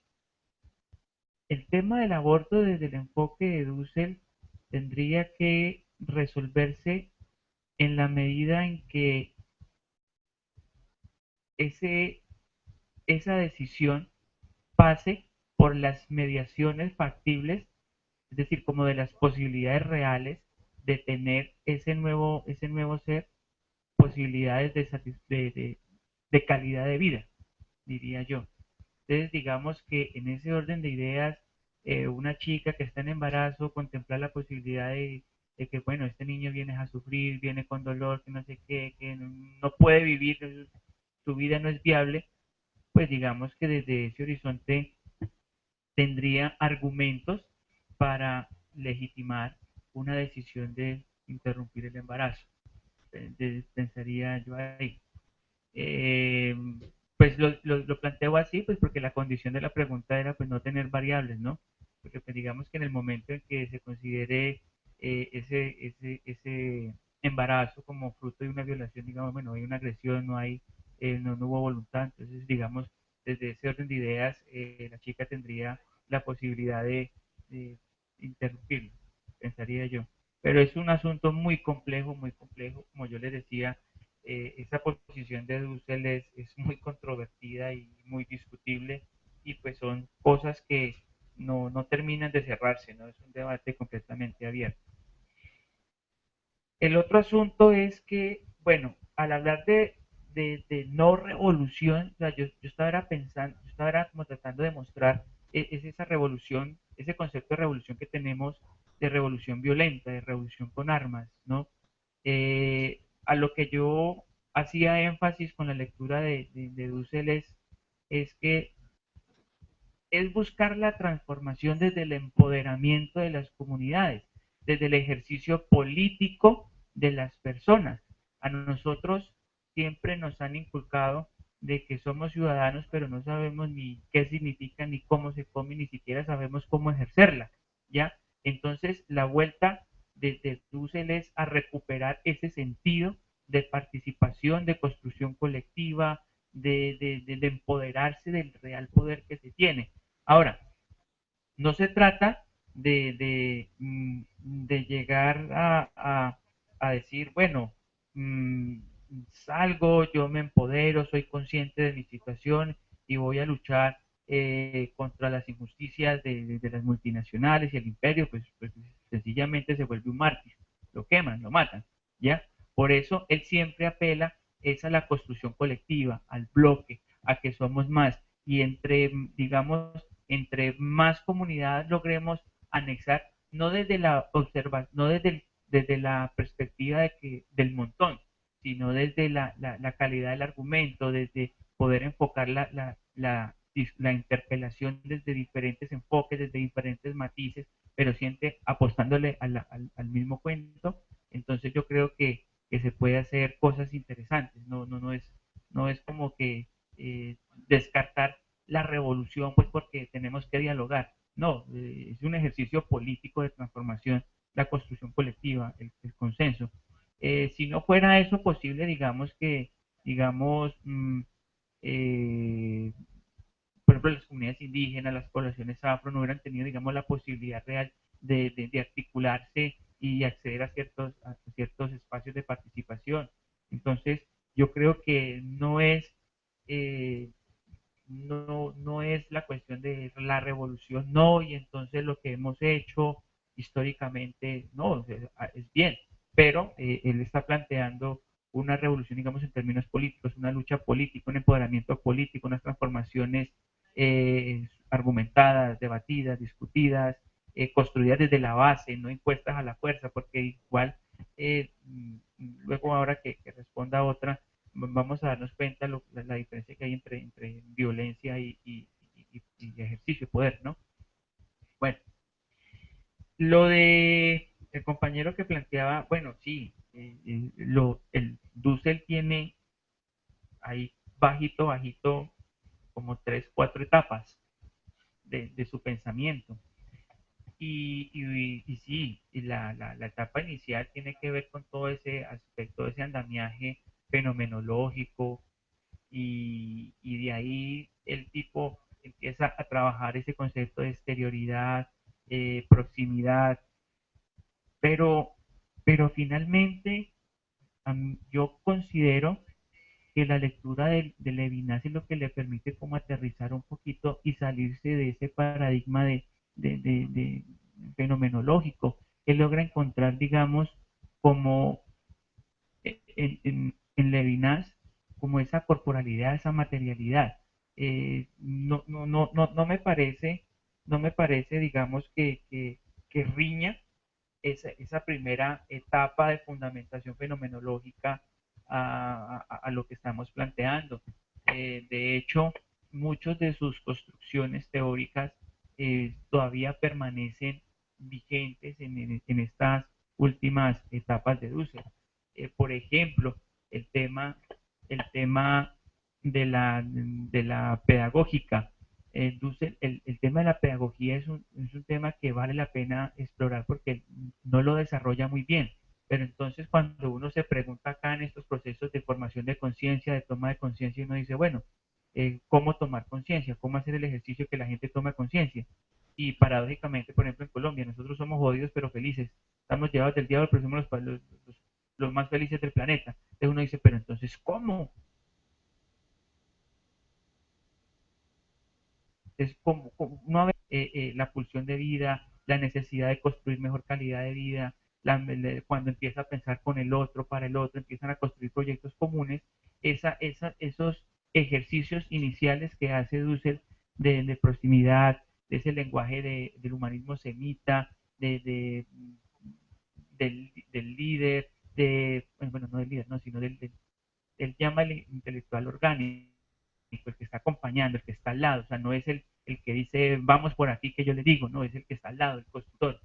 el tema del aborto desde el enfoque de Dussel tendría que resolverse en la medida en que ese, esa decisión pase por las mediaciones factibles, es decir, como de las posibilidades reales de tener ese nuevo ser, posibilidades de calidad de vida, diría yo. Entonces, digamos que en ese orden de ideas, una chica que está en embarazo contemplar la posibilidad de que, bueno, este niño viene a sufrir, viene con dolor, que no sé qué, que no puede vivir, su vida no es viable, pues digamos que desde ese horizonte tendría argumentos para legitimar una decisión de interrumpir el embarazo. Pensaría yo ahí. Eh, pues lo planteo así, pues porque la condición de la pregunta era pues no tener variables, ¿no? Porque pues digamos que en el momento en que se considere ese embarazo como fruto de una violación, digamos, bueno, hay una agresión, no hay no hubo voluntad. Entonces, digamos, desde ese orden de ideas, la chica tendría la posibilidad de interrumpirlo, pensaría yo. Pero es un asunto muy complejo, como yo les decía, esa posición de Dussel es muy controvertida y muy discutible, y pues son cosas que no terminan de cerrarse, ¿no? Es un debate completamente abierto. El otro asunto es que, bueno, al hablar de no revolución, o sea, yo estaba pensando, yo estaba como tratando de mostrar es esa revolución, ese concepto de revolución que tenemos, de revolución violenta, de revolución con armas, ¿no? A lo que yo hacía énfasis con la lectura de Dussel es que es buscar la transformación desde el empoderamiento de las comunidades, desde el ejercicio político de las personas. A nosotros siempre nos han inculcado de que somos ciudadanos, pero no sabemos ni qué significa, ni cómo se come, ni siquiera sabemos cómo ejercerla, ¿ya? Entonces, la vuelta de Dussel es a recuperar ese sentido de participación, de construcción colectiva, de empoderarse del real poder que se tiene. Ahora, no se trata de llegar a decir, bueno, mmm, salgo, yo me empodero, soy consciente de mi situación y voy a luchar contra las injusticias de las multinacionales y el imperio, pues sencillamente se vuelve un mártir, lo queman, lo matan, ¿ya? Por eso él siempre apela es a la construcción colectiva, al bloque, a que somos más, y entre, digamos, entre más comunidades logremos anexar, no desde la observación, no desde la perspectiva del montón, sino desde la calidad del argumento, desde poder enfocar la interpelación desde diferentes enfoques, desde diferentes matices, pero siempre apostándole al mismo cuento. Entonces yo creo que se puede hacer cosas interesantes, no es como que descartar la revolución, pues porque tenemos que dialogar. No, es un ejercicio político de transformación, la construcción colectiva, el consenso. Si no fuera eso posible, digamos, eh, por ejemplo, las comunidades indígenas, las poblaciones afro no hubieran tenido, digamos, la posibilidad real de articularse y acceder a ciertos espacios de participación. Entonces, yo creo que eh, no es la cuestión de la revolución, no, y entonces lo que hemos hecho históricamente, no, es bien, pero él está planteando una revolución, digamos, en términos políticos, una lucha política, un empoderamiento político, unas transformaciones argumentadas, debatidas, discutidas, construidas desde la base, no impuestas a la fuerza, porque igual, luego ahora que responda otra, vamos a darnos cuenta la diferencia que hay entre violencia y ejercicio de poder, ¿no? Bueno, lo de el compañero que planteaba, bueno, sí, el Dussel tiene ahí bajito, como 3, 4 etapas de su pensamiento. Y sí, y la etapa inicial tiene que ver con todo ese aspecto, ese andamiaje fenomenológico, y de ahí el tipo empieza a trabajar ese concepto de exterioridad, proximidad, pero, pero finalmente yo considero que la lectura de Levinas es lo que le permite como aterrizar un poquito y salirse de ese paradigma de fenomenológico. Él logra encontrar, digamos, como en Levinas, como esa corporalidad, esa materialidad. No me parece, digamos, que riña esa primera etapa de fundamentación fenomenológica a lo que estamos planteando. De hecho, muchas de sus construcciones teóricas todavía permanecen vigentes en estas últimas etapas de Dussel. Por ejemplo, el tema, el tema de la pedagógica. El tema de la pedagogía es un tema que vale la pena explorar porque no lo desarrolla muy bien. Pero entonces cuando uno se pregunta acá en estos procesos de formación de conciencia, de toma de conciencia, uno dice, bueno, ¿cómo tomar conciencia? ¿Cómo hacer el ejercicio que la gente tome conciencia? Y paradójicamente, por ejemplo, en Colombia, nosotros somos jodidos pero felices. Estamos llevados del diablo, pero somos los más felices del planeta. Entonces uno dice, pero entonces, ¿cómo? Es como no haber la pulsión de vida, la necesidad de construir mejor calidad de vida, cuando empieza a pensar con el otro, para el otro, empiezan a construir proyectos comunes, esos ejercicios iniciales que hace Dussel de proximidad, de ese lenguaje del humanismo semita, del líder, bueno, no del líder, no, sino él llama el intelectual orgánico, el que está acompañando, el que está al lado, o sea, no es el que dice, vamos por aquí que yo le digo, no, es el que está al lado, el constructor.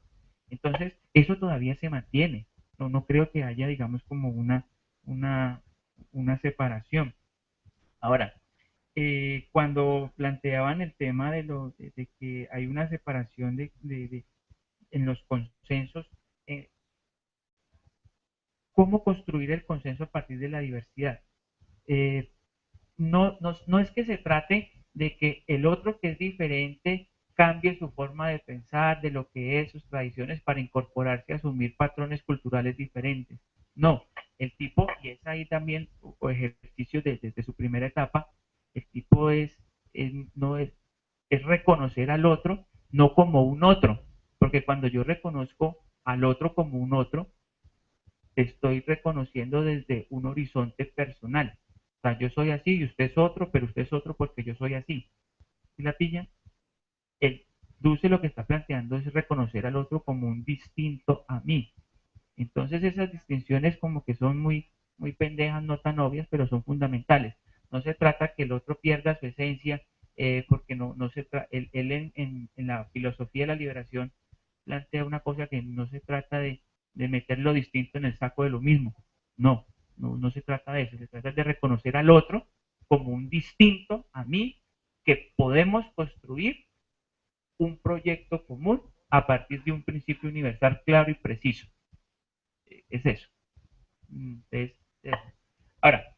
Entonces, eso todavía se mantiene, no creo que haya, digamos, como una, una separación. Ahora, cuando planteaban el tema de que hay una separación en los consensos, eh, ¿cómo construir el consenso a partir de la diversidad? Eh, no es que se trate de que el otro que es diferente cambie su forma de pensar, de lo que es, sus tradiciones, para incorporarse a asumir patrones culturales diferentes. No, el tipo, y es ahí también o ejercicio desde su primera etapa, el tipo no es reconocer al otro no como un otro, porque cuando yo reconozco al otro como un otro, estoy reconociendo desde un horizonte personal. O sea, yo soy así y usted es otro, pero usted es otro porque yo soy así. ¿Sí la pilla? El Dulce lo que está planteando es reconocer al otro como un distinto a mí. Entonces esas distinciones como que son muy pendejas, no tan obvias, pero son fundamentales. No se trata que el otro pierda su esencia, porque no se él en la filosofía de la liberación plantea una cosa que no se trata de meter lo distinto en el saco de lo mismo. No se trata de eso, se trata de reconocer al otro como un distinto a mí, que podemos construir un proyecto común a partir de un principio universal claro y preciso. Es eso. Es eso. Ahora,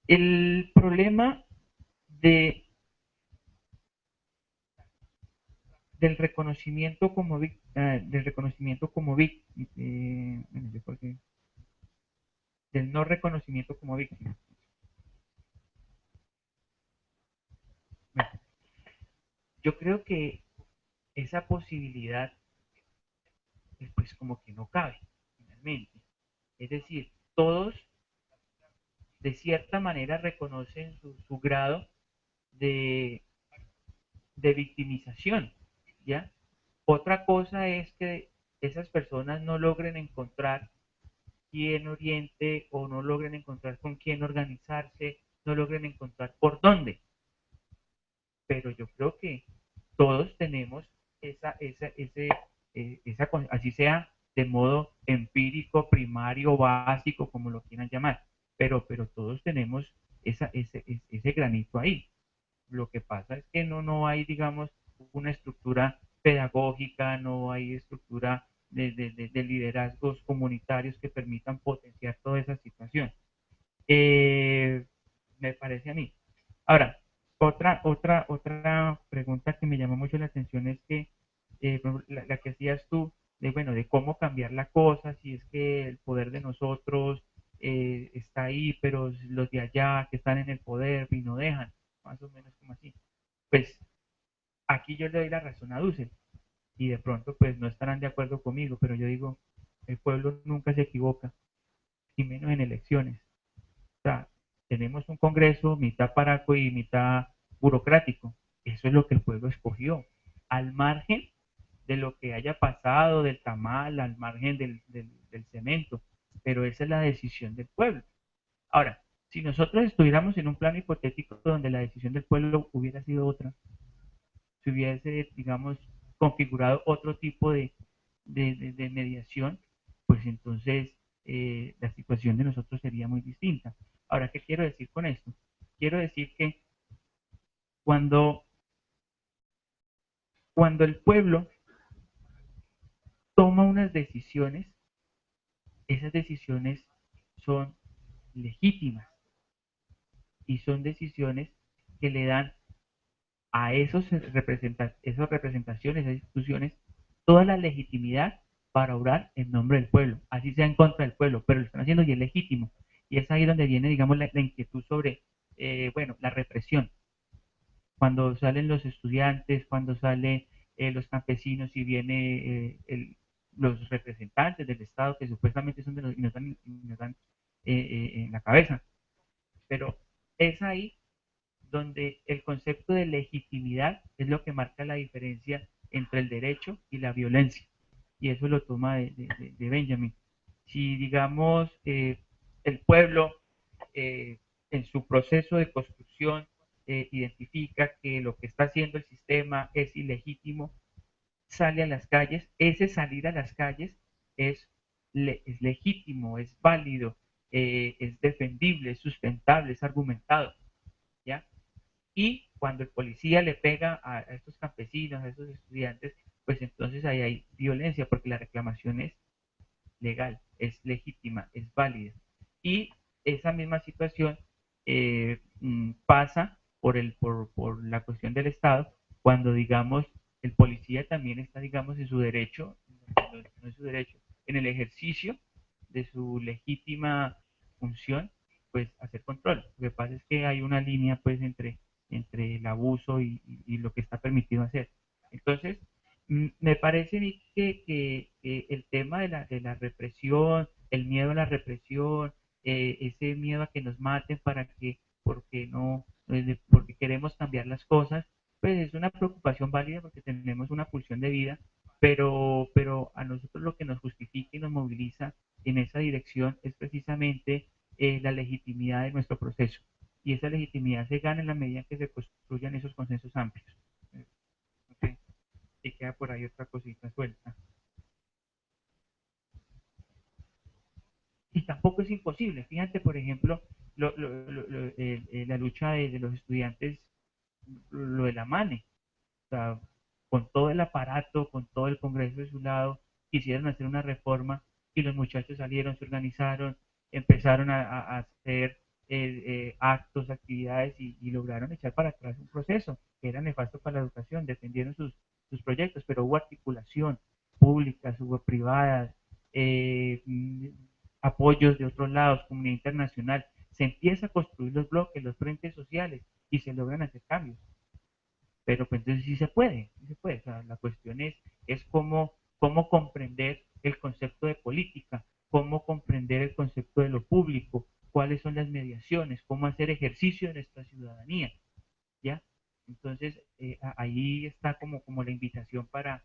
el problema de, del reconocimiento como víctima, del no reconocimiento como víctima. Yo creo que esa posibilidad, pues como que no cabe, finalmente. Es decir, todos de cierta manera reconocen su grado de, de victimización, ¿ya? Otra cosa es que esas personas no logren encontrar quién oriente o no logren encontrar con quién organizarse, no logren encontrar por dónde. Pero yo creo que todos tenemos así sea de modo empírico, primario, básico, como lo quieran llamar, pero todos tenemos ese granito ahí. Lo que pasa es que no hay, digamos, una estructura pedagógica, no hay estructura de liderazgos comunitarios que permitan potenciar toda esa situación. Me parece a mí. Ahora, otra pregunta que me llamó mucho la atención es que la que hacías tú, bueno, de cómo cambiar la cosa, si es que el poder de nosotros está ahí, pero los de allá que están en el poder y no dejan, más o menos como así. Pues aquí yo le doy la razón a Dussel y de pronto pues no estarán de acuerdo conmigo, pero yo digo, el pueblo nunca se equivoca, y menos en elecciones. O sea, tenemos un Congreso mitad paraco y mitad burocrático. Eso es lo que el pueblo escogió. Al margen de lo que haya pasado, del tamal, al margen del cemento. Pero esa es la decisión del pueblo. Ahora, si nosotros estuviéramos en un plano hipotético donde la decisión del pueblo hubiera sido otra, si hubiese, digamos, configurado otro tipo de mediación, pues entonces la situación de nosotros sería muy distinta. Ahora, ¿qué quiero decir con esto? Quiero decir que cuando, cuando el pueblo toma unas decisiones, esas decisiones son legítimas y son decisiones que le dan a esas representaciones, esas instituciones, toda la legitimidad para obrar en nombre del pueblo, así sea en contra del pueblo, pero lo están haciendo y es legítimo. Y es ahí donde viene, digamos, la inquietud sobre, bueno, la represión. Cuando salen los estudiantes, cuando salen los campesinos y viene los representantes del Estado que supuestamente son de los y nos dan en la cabeza. Pero es ahí donde el concepto de legitimidad es lo que marca la diferencia entre el derecho y la violencia. Y eso lo toma de Benjamin. Si, digamos, el pueblo en su proceso de construcción identifica que lo que está haciendo el sistema es ilegítimo, sale a las calles, ese salir a las calles es, es legítimo, es válido, es defendible, es sustentable, es argumentado, ¿ya? Y cuando el policía le pega a estos campesinos, a estos estudiantes, pues entonces ahí hay violencia, porque la reclamación es legal, es legítima, es válida. Y esa misma situación pasa por la cuestión del Estado, cuando, digamos, el policía también está, digamos, en su derecho, no en su derecho, en el ejercicio de su legítima función, pues hacer control. Lo que pasa es que hay una línea, pues, entre el abuso y lo que está permitido hacer. Entonces, me parece que el tema de la represión, el miedo a la represión, ese miedo a que nos maten porque no, porque queremos cambiar las cosas, pues es una preocupación válida porque tenemos una pulsión de vida, pero a nosotros lo que nos justifica y nos moviliza en esa dirección es precisamente la legitimidad de nuestro proceso. Y esa legitimidad se gana en la medida en que se construyan esos consensos amplios. Okay. Y queda por ahí otra cosita suelta. Y tampoco es imposible. Fíjate, por ejemplo, la lucha de los estudiantes, lo de la MANE. O sea, con todo el aparato, con todo el Congreso de su lado, quisieron hacer una reforma y los muchachos salieron, se organizaron, empezaron a hacer actos, actividades y lograron echar para atrás un proceso que era nefasto para la educación, defendieron sus proyectos, pero hubo articulación pública, hubo privadas, apoyos de otros lados, comunidad internacional, se empieza a construir los bloques, los frentes sociales y se logran hacer cambios. Pero pues entonces sí se puede, sí se puede. O sea, la cuestión es cómo comprender el concepto de política, cómo comprender el concepto de lo público, cuáles son las mediaciones, cómo hacer ejercicio de nuestra ciudadanía, ¿ya? Entonces, ahí está como la invitación para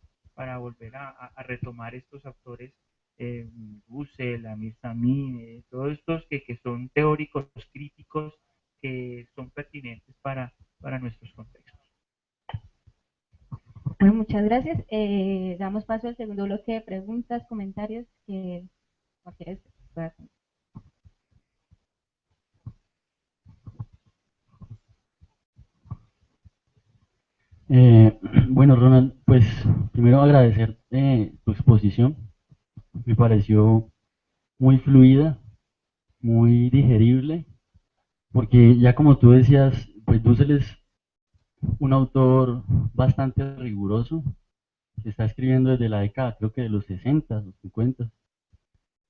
volver a retomar estos autores, Russell, Amir Samin, todos estos que son teóricos, críticos, que son pertinentes para nuestros contextos. Bueno, muchas gracias. Damos paso al segundo bloque de preguntas, comentarios que cualquiera pueda hacer. Bueno, Ronald, pues primero agradecer tu exposición. Me pareció muy fluida, muy digerible, porque ya como tú decías, pues Dussel es un autor bastante riguroso, se está escribiendo desde la década, creo que de los 60, los 50,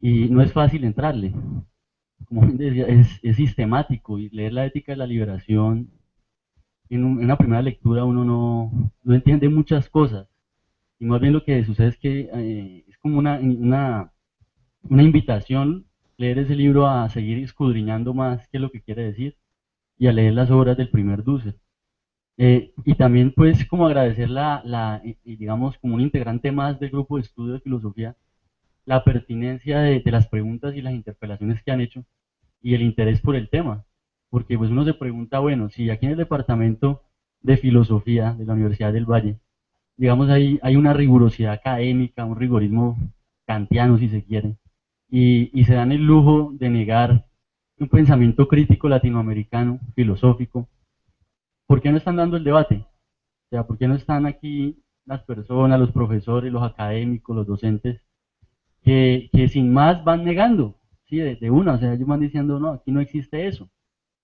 y no es fácil entrarle. Como bien decía, es sistemático, y leer la ética de la liberación en una primera lectura uno no entiende muchas cosas, y más bien lo que sucede es que es como una invitación leer ese libro a seguir escudriñando más qué es lo que quiere decir y a leer las obras del primer Dussel. Y también pues como agradecer digamos como un integrante más del grupo de estudio de filosofía, la pertinencia de las preguntas y las interpelaciones que han hecho y el interés por el tema, porque pues uno se pregunta, bueno, si aquí en el departamento de filosofía de la Universidad del Valle, digamos hay una rigurosidad académica, un rigorismo kantiano si se quiere, y se dan el lujo de negar un pensamiento crítico latinoamericano, filosófico, ¿por qué no están dando el debate? O sea, ¿por qué no están aquí las personas, los profesores, los académicos, los docentes, que sin más van negando, ¿sí? De una, o sea, ellos van diciendo, no, aquí no existe eso.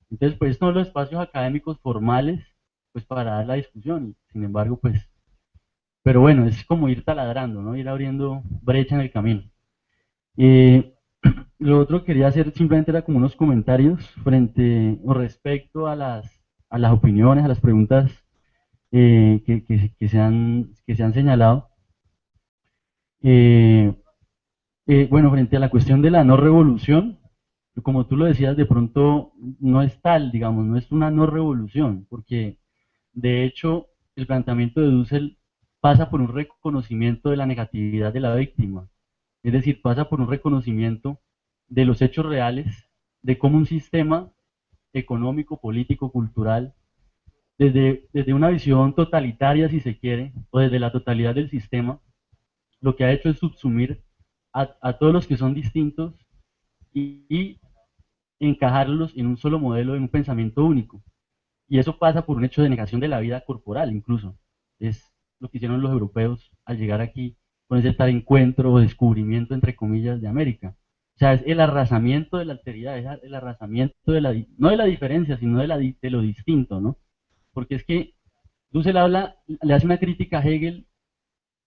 Entonces, pues estos son los espacios académicos formales, pues para dar la discusión, y sin embargo, pues, pero bueno, es como ir taladrando, ¿no? Ir abriendo brecha en el camino. Eh, lo otro que quería hacer simplemente era como unos comentarios frente o respecto a las opiniones, a las preguntas que se han señalado. Eh, bueno, frente a la cuestión de la no revolución, como tú lo decías, de pronto no es tal, digamos, no es una no revolución, porque de hecho el planteamiento de Dussel pasa por un reconocimiento de la negatividad de la víctima, es decir, pasa por un reconocimiento de los hechos reales, de cómo un sistema económico, político, cultural, desde una visión totalitaria, si se quiere, o desde la totalidad del sistema, lo que ha hecho es subsumir a todos los que son distintos y encajarlos en un solo modelo, en un pensamiento único. Y eso pasa por un hecho de negación de la vida corporal, incluso. Es lo que hicieron los europeos al llegar aquí con ese tal encuentro o descubrimiento, entre comillas, de América. O sea, es el arrasamiento de la alteridad, es el arrasamiento de no de la diferencia, sino de lo distinto, ¿no? Porque es que Dussel le hace una crítica a Hegel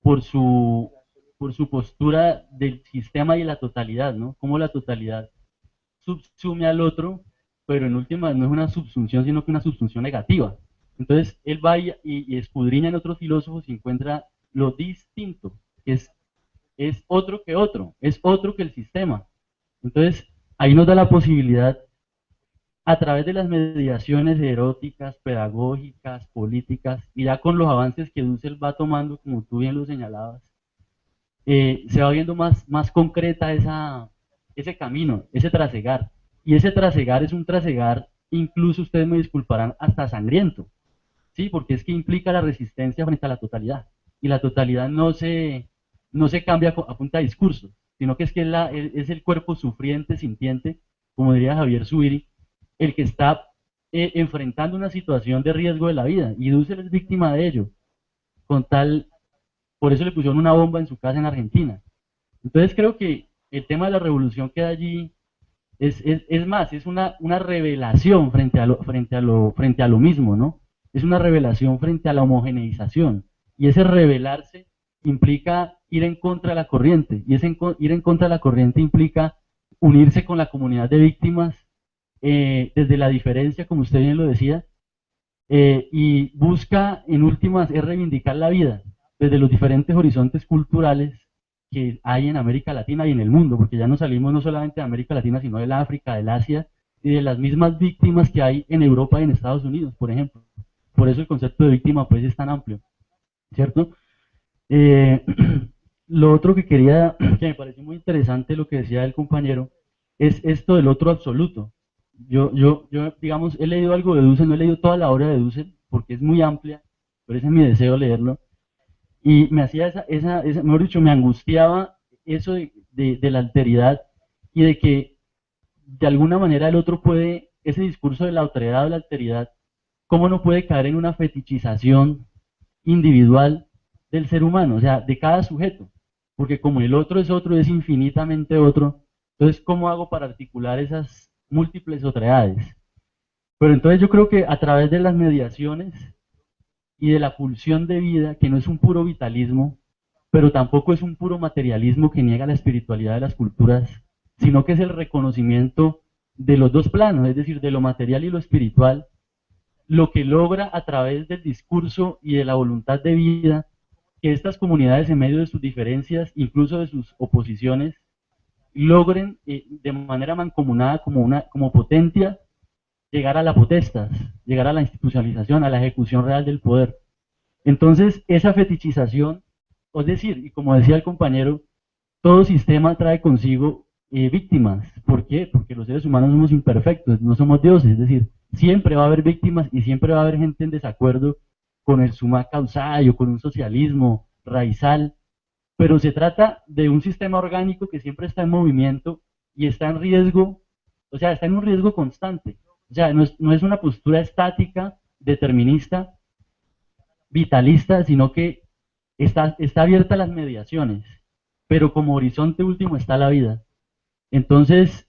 por su, por su postura del sistema y la totalidad, ¿no? Como la totalidad subsume al otro, pero en última no es una subsunción, sino que una subsunción negativa. Entonces él va y escudriña en otros filósofos y encuentra lo distinto, que es otro que otro, es otro que el sistema. Entonces ahí nos da la posibilidad, a través de las mediaciones eróticas, pedagógicas, políticas, y ya con los avances que Dussel va tomando, como tú bien lo señalabas, se va viendo más concreta ese camino, ese trasegar. Y ese trasegar es un trasegar, incluso ustedes me disculparán, hasta sangriento, ¿sí? Porque es que implica la resistencia frente a la totalidad. Y la totalidad no se cambia a punta de discurso, sino que es el cuerpo sufriente, sintiente, como diría Javier Zubiri, el que está enfrentando una situación de riesgo de la vida. Y Dussel es víctima de ello, con tal, por eso le pusieron una bomba en su casa en Argentina. Entonces creo que el tema de la revolución queda allí, es más, es una revelación frente a lo mismo, ¿no? Es una revelación frente a la homogeneización. Y ese revelarse implica ir en contra de la corriente. Y ir en contra de la corriente implica unirse con la comunidad de víctimas desde la diferencia, como usted bien lo decía, y busca, en últimas, es reivindicar la vida desde los diferentes horizontes culturales que hay en América Latina y en el mundo, porque ya nos salimos no solamente de América Latina, sino del África, del Asia, y de las mismas víctimas que hay en Europa y en Estados Unidos, por ejemplo. Por eso el concepto de víctima pues es tan amplio, ¿cierto? Eh, lo otro que que me pareció muy interesante lo que decía el compañero, es esto del otro absoluto. Digamos, he leído algo de Dussel, no he leído toda la obra de Dussel, porque es muy amplia, pero ese es mi deseo leerlo. Y me hacía mejor dicho, me angustiaba eso de la alteridad y de que de alguna manera el otro puede, ese discurso de la otredad o la alteridad, ¿cómo no puede caer en una fetichización individual del ser humano, o sea, de cada sujeto? Porque como el otro es otro, es infinitamente otro, entonces, ¿cómo hago para articular esas múltiples otredades? Pero entonces yo creo que a través de las mediaciones y de la pulsión de vida, que no es un puro vitalismo, pero tampoco es un puro materialismo que niega la espiritualidad de las culturas, sino que es el reconocimiento de los dos planos, es decir, de lo material y lo espiritual, lo que logra a través del discurso y de la voluntad de vida, que estas comunidades en medio de sus diferencias, incluso de sus oposiciones, logren de manera mancomunada como potencia llegar a la potestas, llegar a la institucionalización, a la ejecución real del poder. Entonces, esa fetichización, es decir, y como decía el compañero, todo sistema trae consigo víctimas. ¿Por qué? Porque los seres humanos somos imperfectos, no somos dioses, es decir, siempre va a haber víctimas y siempre va a haber gente en desacuerdo con el summa causae o con un socialismo raizal, pero se trata de un sistema orgánico que siempre está en movimiento y está en riesgo, o sea, está en un riesgo constante. O sea, no es una postura estática, determinista, vitalista, sino que está abierta a las mediaciones. pero como horizonte último está la vida. Entonces,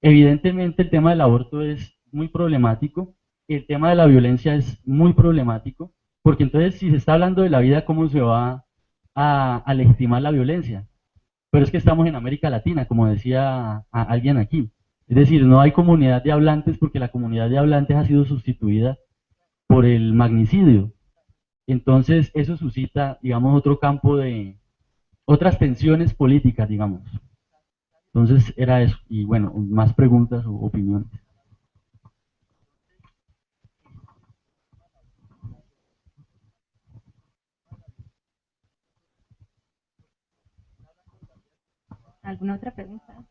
evidentemente el tema del aborto es muy problemático, el tema de la violencia es muy problemático, porque entonces si se está hablando de la vida, ¿cómo se va a legitimar la violencia? Pero es que estamos en América Latina, como decía alguien aquí. Es decir, no hay comunidad de hablantes porque la comunidad de hablantes ha sido sustituida por el magnicidio. Entonces, eso suscita, digamos, otro campo de, otras tensiones políticas, digamos. Entonces, era eso. Y bueno, más preguntas o opiniones. ¿Alguna otra pregunta?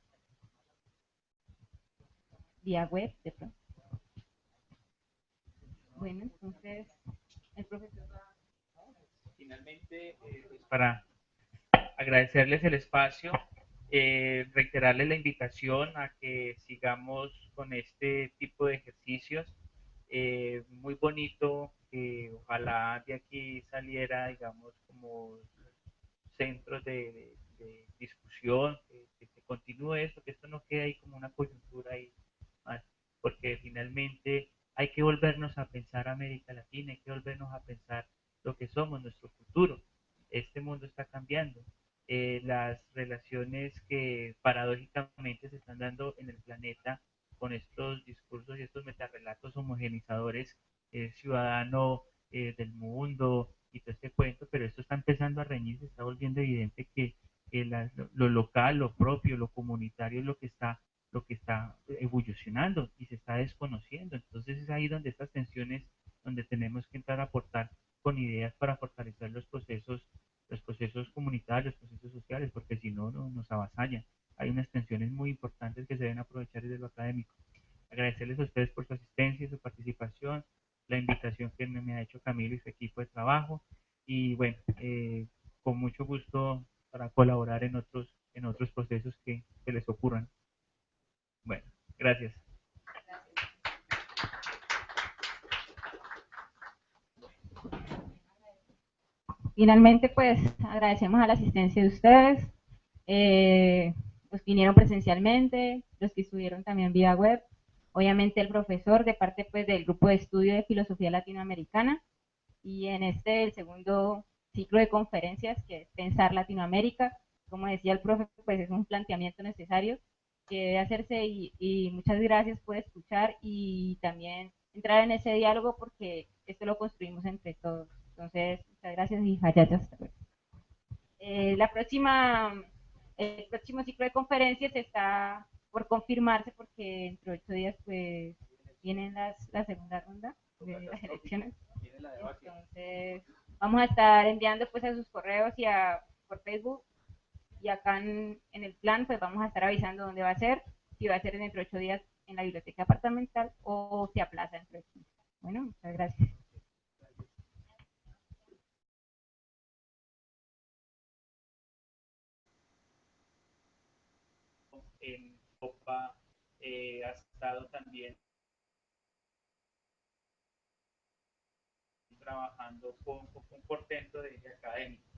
Vía web, de pronto. Bueno, entonces, el profesor va. Finalmente, pues para agradecerles el espacio, reiterarles la invitación a que sigamos con este tipo de ejercicios. Muy bonito, que ojalá de aquí saliera, digamos, como centros de discusión, que se continúe esto, que esto no quede ahí como una coyuntura ahí más, porque finalmente hay que volvernos a pensar América Latina, hay que volvernos a pensar lo que somos, nuestro futuro. Este mundo está cambiando. Las relaciones que paradójicamente se están dando en el planeta con estos discursos y estos metarrelatos homogenizadores, ciudadano del mundo y todo este cuento, pero esto está empezando a reñir, se está volviendo evidente que lo local, lo propio, lo comunitario es lo que está evolucionando y se está desconociendo. Entonces es ahí donde estas tensiones, donde tenemos que entrar a aportar con ideas para fortalecer los procesos comunitarios, los procesos sociales, porque si no, no nos avasallan. Hay unas tensiones muy importantes que se deben aprovechar desde lo académico. Agradecerles a ustedes por su asistencia y su participación, la invitación que me ha hecho Camilo y su equipo de trabajo, y bueno, con mucho gusto para colaborar en otros procesos que se les ocurran. Bueno, gracias. Finalmente, pues agradecemos a la asistencia de ustedes, los que vinieron presencialmente, los que estuvieron también vía web, obviamente el profesor de parte pues del grupo de estudio de filosofía latinoamericana, y en este el segundo ciclo de conferencias que es Pensar Latinoamérica. Como decía el profe, pues es un planteamiento necesario que debe hacerse, y muchas gracias por escuchar y también entrar en ese diálogo, porque esto lo construimos entre todos. Entonces, muchas gracias y hayayas. La próxima, el próximo ciclo de conferencias está por confirmarse, porque dentro de 8 días pues vienen la segunda ronda de las elecciones. Entonces, vamos a estar enviando pues a sus correos y por Facebook, y acá en el plan pues vamos a estar avisando dónde va a ser, si va a ser dentro de 8 días en la biblioteca departamental o se aplaza dentro de 15. Bueno, muchas gracias. En Copa ha estado también trabajando con un portento de académico.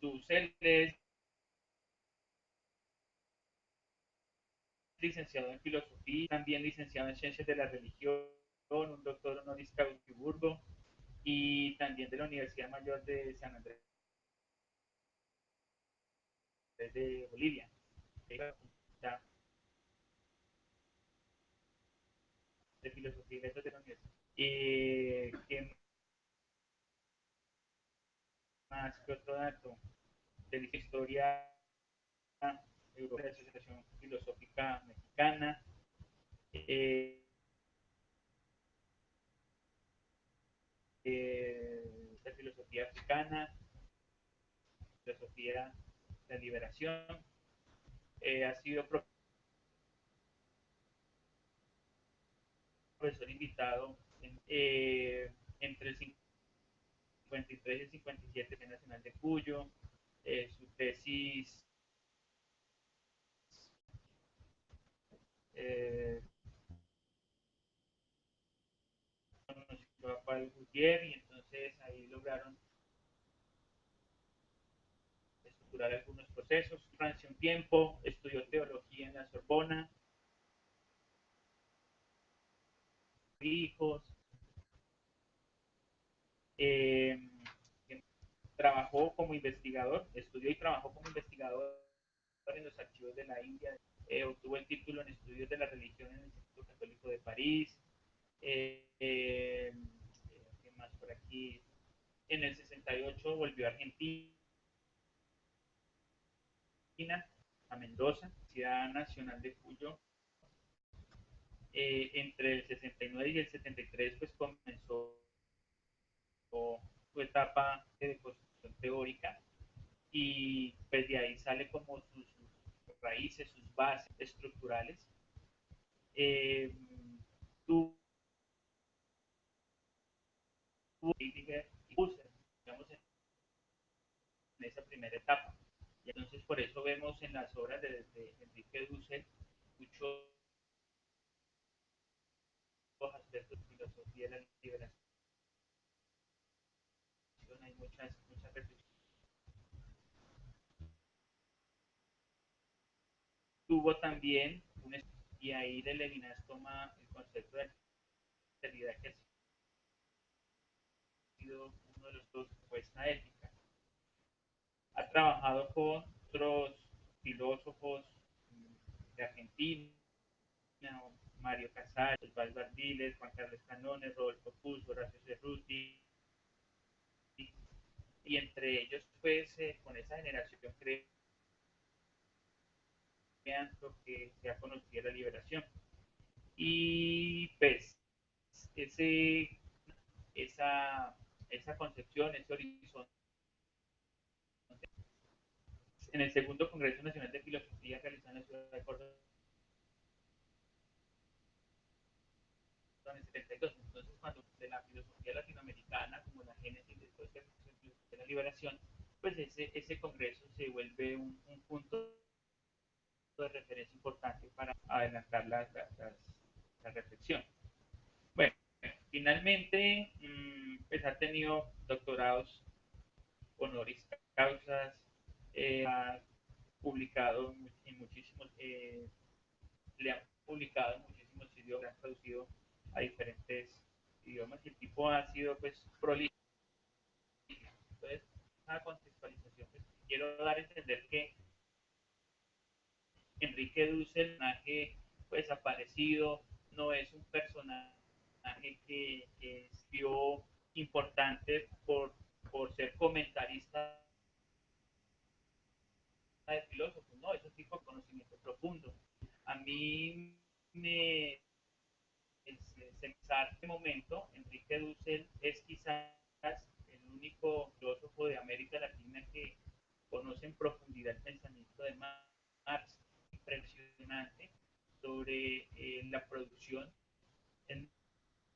Dussel es licenciado en filosofía, también licenciado en ciencias de la religión, un doctor honoris causa en Friburgo, y también de la Universidad Mayor de San Andrés de Bolivia. De filosofía y letras de la universidad. ¿Quién más que otro dato? De la historia europea, de la Asociación Filosófica Mexicana, de filosofía africana, filosofía de liberación. Ha sido profesor invitado entre el 53 y el 57 de Nacional de Cuyo. Su tesis conoció a Paul Gutiérrez, y entonces ahí lograron estructurar algunos procesos. Francia un tiempo, estudió teología en la Sorbona, hijos, eh, trabajó como investigador, estudió y trabajó como investigador en los archivos de la India, obtuvo el título en estudios de la religión en el Instituto Católico de París, ¿qué más por aquí? En el 68 volvió a Argentina, a Mendoza, Ciudad Nacional de Cuyo. Entre el 69 y el 73 pues comenzó su etapa de construcción teórica y pues de ahí sale como sus raíces, sus bases estructurales. Tuvo Heidegger y Husserl, digamos, en esa primera etapa. Y entonces por eso vemos en las obras de Enrique Dussel muchos aspectos de filosofía de la liberación, hay muchas reflexiones. Tuvo también y ahí de Levinas toma el concepto de alteridad que ha sido uno de los dos propuestas ética. Ha trabajado con otros filósofos de Argentina, Mario Casal, Osvaldo Ardiles, Juan Carlos Canones, Rodolfo Puz, Horacio Cerruti, y entre ellos pues con esa generación crean lo que se ha conocido la liberación. Y pues esa concepción, ese horizonte, en el segundo Congreso Nacional de Filosofía realizado en la ciudad de Córdoba en el 72. Entonces, cuando de la filosofía latinoamericana, como la génesis de la liberación, pues ese Congreso se vuelve un punto de referencia importante para adelantar la reflexión. Bueno, finalmente, pues ha tenido doctorados honoris causas, ha publicado en muchísimos, le han publicado en muchísimos idiomas, han traducido a diferentes idiomas y el tipo ha sido pues prolífico. Entonces, una contextualización, pues, quiero dar a entender que Enrique Dussel, personaje pues aparecido, no es un personaje que es importante por ser comentarista de filósofos, no, es un tipo de conocimiento profundo. A mí me pensar este momento, Enrique Dussel es quizás el único filósofo de América Latina que conoce en profundidad el pensamiento de Marx, impresionante sobre la producción en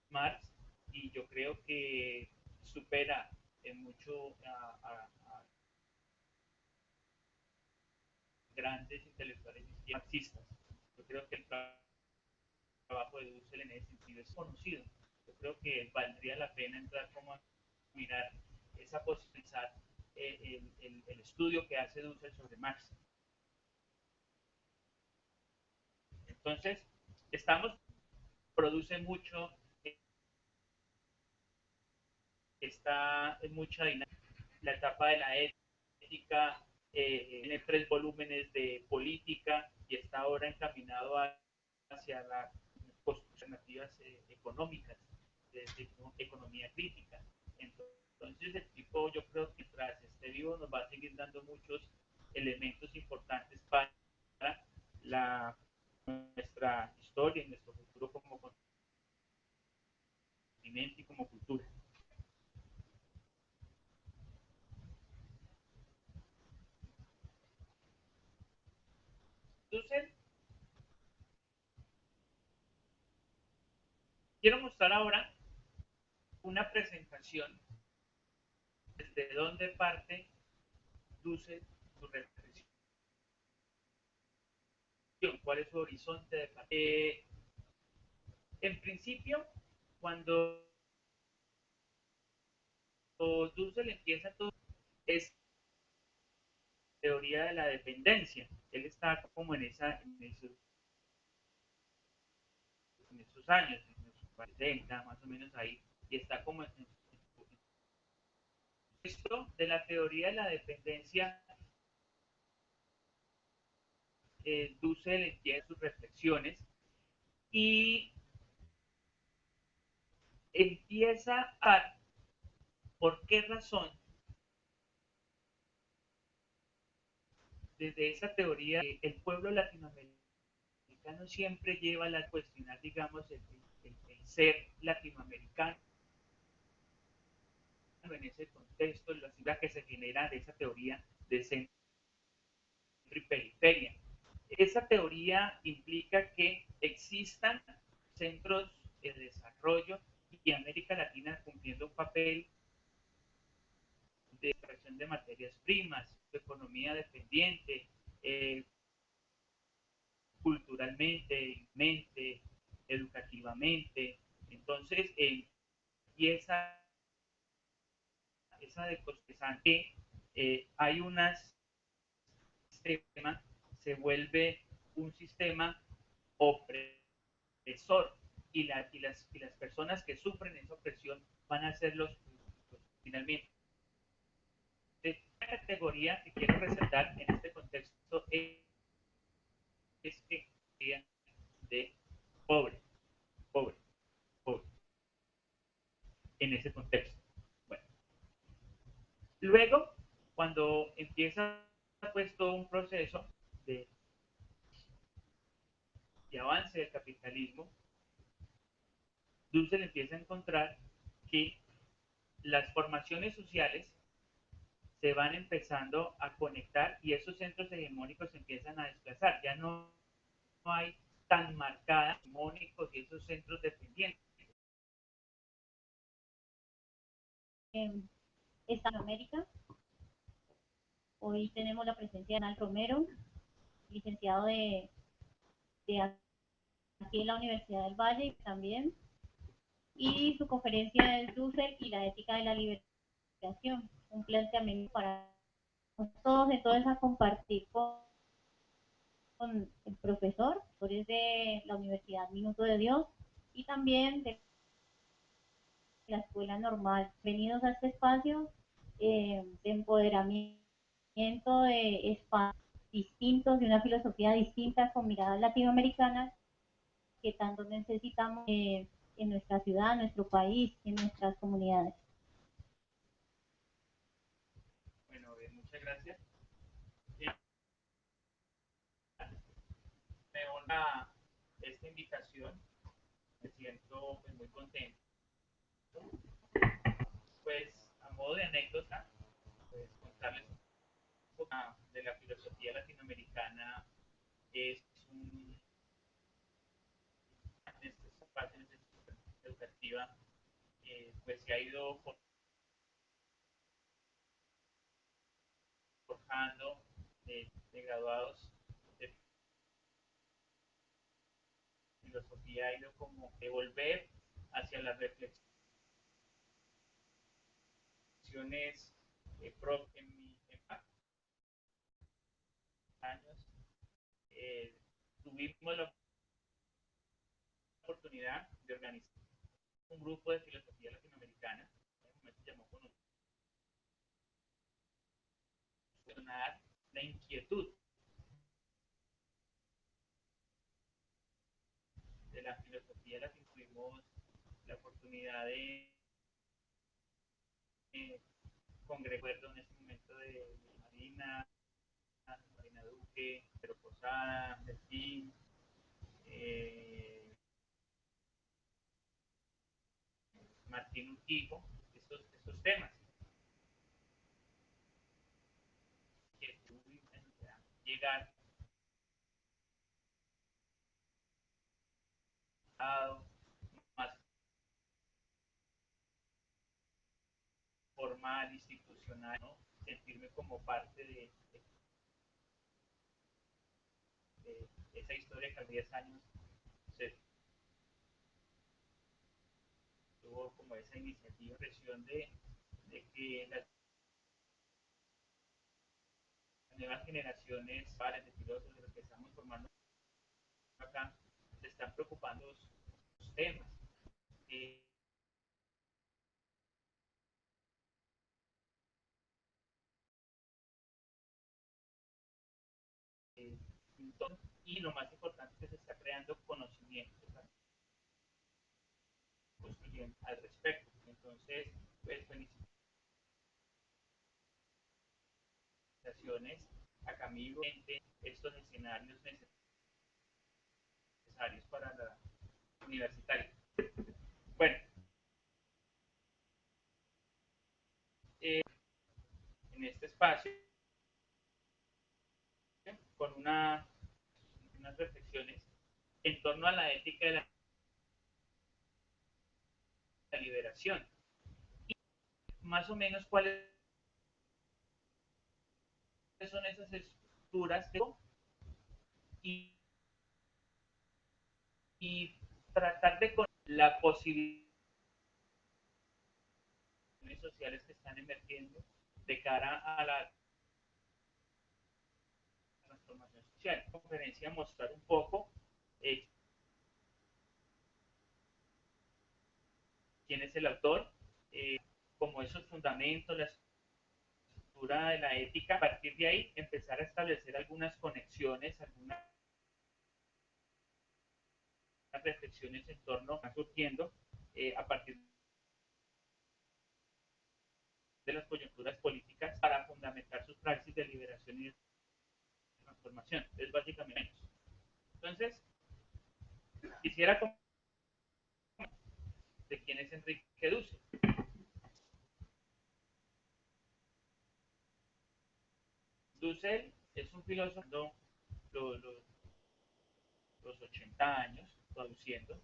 Marx, y yo creo que supera en mucho a grandes intelectuales marxistas. Yo creo que el trabajo de Dussel en ese sentido es conocido. Yo creo que valdría la pena entrar como a mirar esa posibilidad, el estudio que hace Dussel sobre Marx. Entonces, produce mucho, está en mucha dinámica. La etapa de la ética, tiene 3 volúmenes de política y está ahora encaminado hacia las alternativas económicas, de economía crítica. Entonces, el tipo, yo creo que tras esté vivo nos va a seguir dando muchos elementos importantes para nuestra historia y nuestro futuro como continente y como cultura. Entonces, quiero mostrar ahora una presentación desde dónde parte Dussel su reflexión, cuál es su horizonte de partida. En principio, cuando Dussel empieza todo, es teoría de la dependencia. Él está como en esos años, en los 40, más o menos ahí, y está como en esto de la teoría de la dependencia. Dussel empieza sus reflexiones y empieza a por qué razón desde esa teoría el pueblo latinoamericano siempre lleva a cuestionar, digamos, el ser latinoamericano en ese contexto, las ideas que se generan de esa teoría de centro y periferia. Esa teoría implica que existan centros de desarrollo y América Latina cumpliendo un papel de extracción de materias primas, de economía dependiente, culturalmente, mente, educativamente. Entonces, empieza esa deconstrucción que hay unas sistema, se vuelve un sistema opresor y las personas que sufren esa opresión van a ser los finalmente. La categoría que quiero resaltar en este contexto es que de pobre, pobre, pobre, en ese contexto. Bueno, luego, cuando empieza pues todo un proceso de avance del capitalismo, Dussel empieza a encontrar que las formaciones sociales se van empezando a conectar y esos centros hegemónicos se empiezan a desplazar. Ya no hay tan marcadas hegemónicos y esos centros dependientes. Está en América. Hoy tenemos la presencia de Donald Romero, licenciado de aquí en la Universidad del Valle también, y su conferencia es Dussel y la ética de la liberación, un planteamiento para todos, entonces a compartir con el profesor, es de la Universidad Minuto de Dios y también de la Escuela Normal. Bienvenidos a este espacio de empoderamiento de espacios distintos, de una filosofía distinta con miradas latinoamericanas que tanto necesitamos en nuestra ciudad, en nuestro país, en nuestras comunidades. Bueno, muchas gracias. Me honra esta invitación, me siento pues, muy contento. Pues a modo de anécdota, pues contarles un poco de la filosofía latinoamericana. Es un, en esta parte educativa, pues se ha ido forjando de graduados de filosofía, ha ido como evolver hacia las reflexiones en mi años. Tuvimos la oportunidad de organizar un grupo de filosofía latinoamericana, en un momento se llamó Conocer la inquietud de la filosofía latinoamericana. Tuvimos la oportunidad de congregar en este momento de Marina Duque, Pedro Posada, Delfín, Martín Urquijo, estos temas que llegar a más formal, institucional, ¿no? Sentirme como parte de esa historia que a 10 años se tuvo como esa iniciativa, presión de que la nuevas generaciones, pares de filósofos, los que estamos formando acá, se están preocupando de los temas. Eh, y lo más importante es que se está creando conocimiento, se está construyendo al respecto. Entonces, pues felicitaciones a Camilo estos escenarios necesarios para la universitaria. Bueno, en este espacio, con unas reflexiones en torno a la ética de la liberación. Y más o menos cuáles son esas estructuras y, y tratar de con la posibilidad sociales que están emergiendo de cara a la transformación social. En conferencia mostrar un poco quién es el autor, como esos fundamentos, la estructura de la ética. A partir de ahí empezar a establecer algunas conexiones, algunas reflexiones en torno a surgiendo a partir de las coyunturas políticas para fundamentar sus praxis de liberación y de transformación. Es básicamente eso. Entonces, quisiera de quién es Enrique Dussel. Dussel es un filósofo los 80 años traduciendo.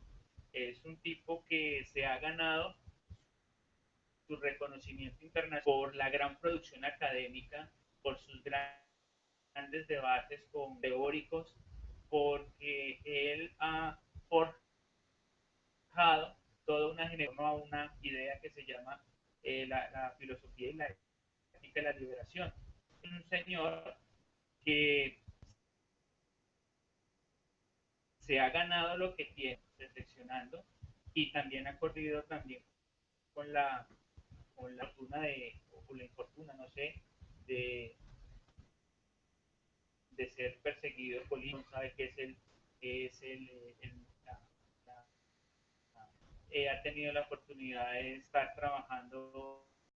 Es un tipo que se ha ganado su reconocimiento internacional por la gran producción académica, por sus grandes debates con teóricos, porque él ha forjado toda una generación a una idea que se llama la filosofía y la ética de la liberación. Es un señor que se ha ganado lo que tiene reflexionando y también ha corrido también con la fortuna o la infortuna, no sé, de ser perseguido político, sabe que ha tenido la oportunidad de estar trabajando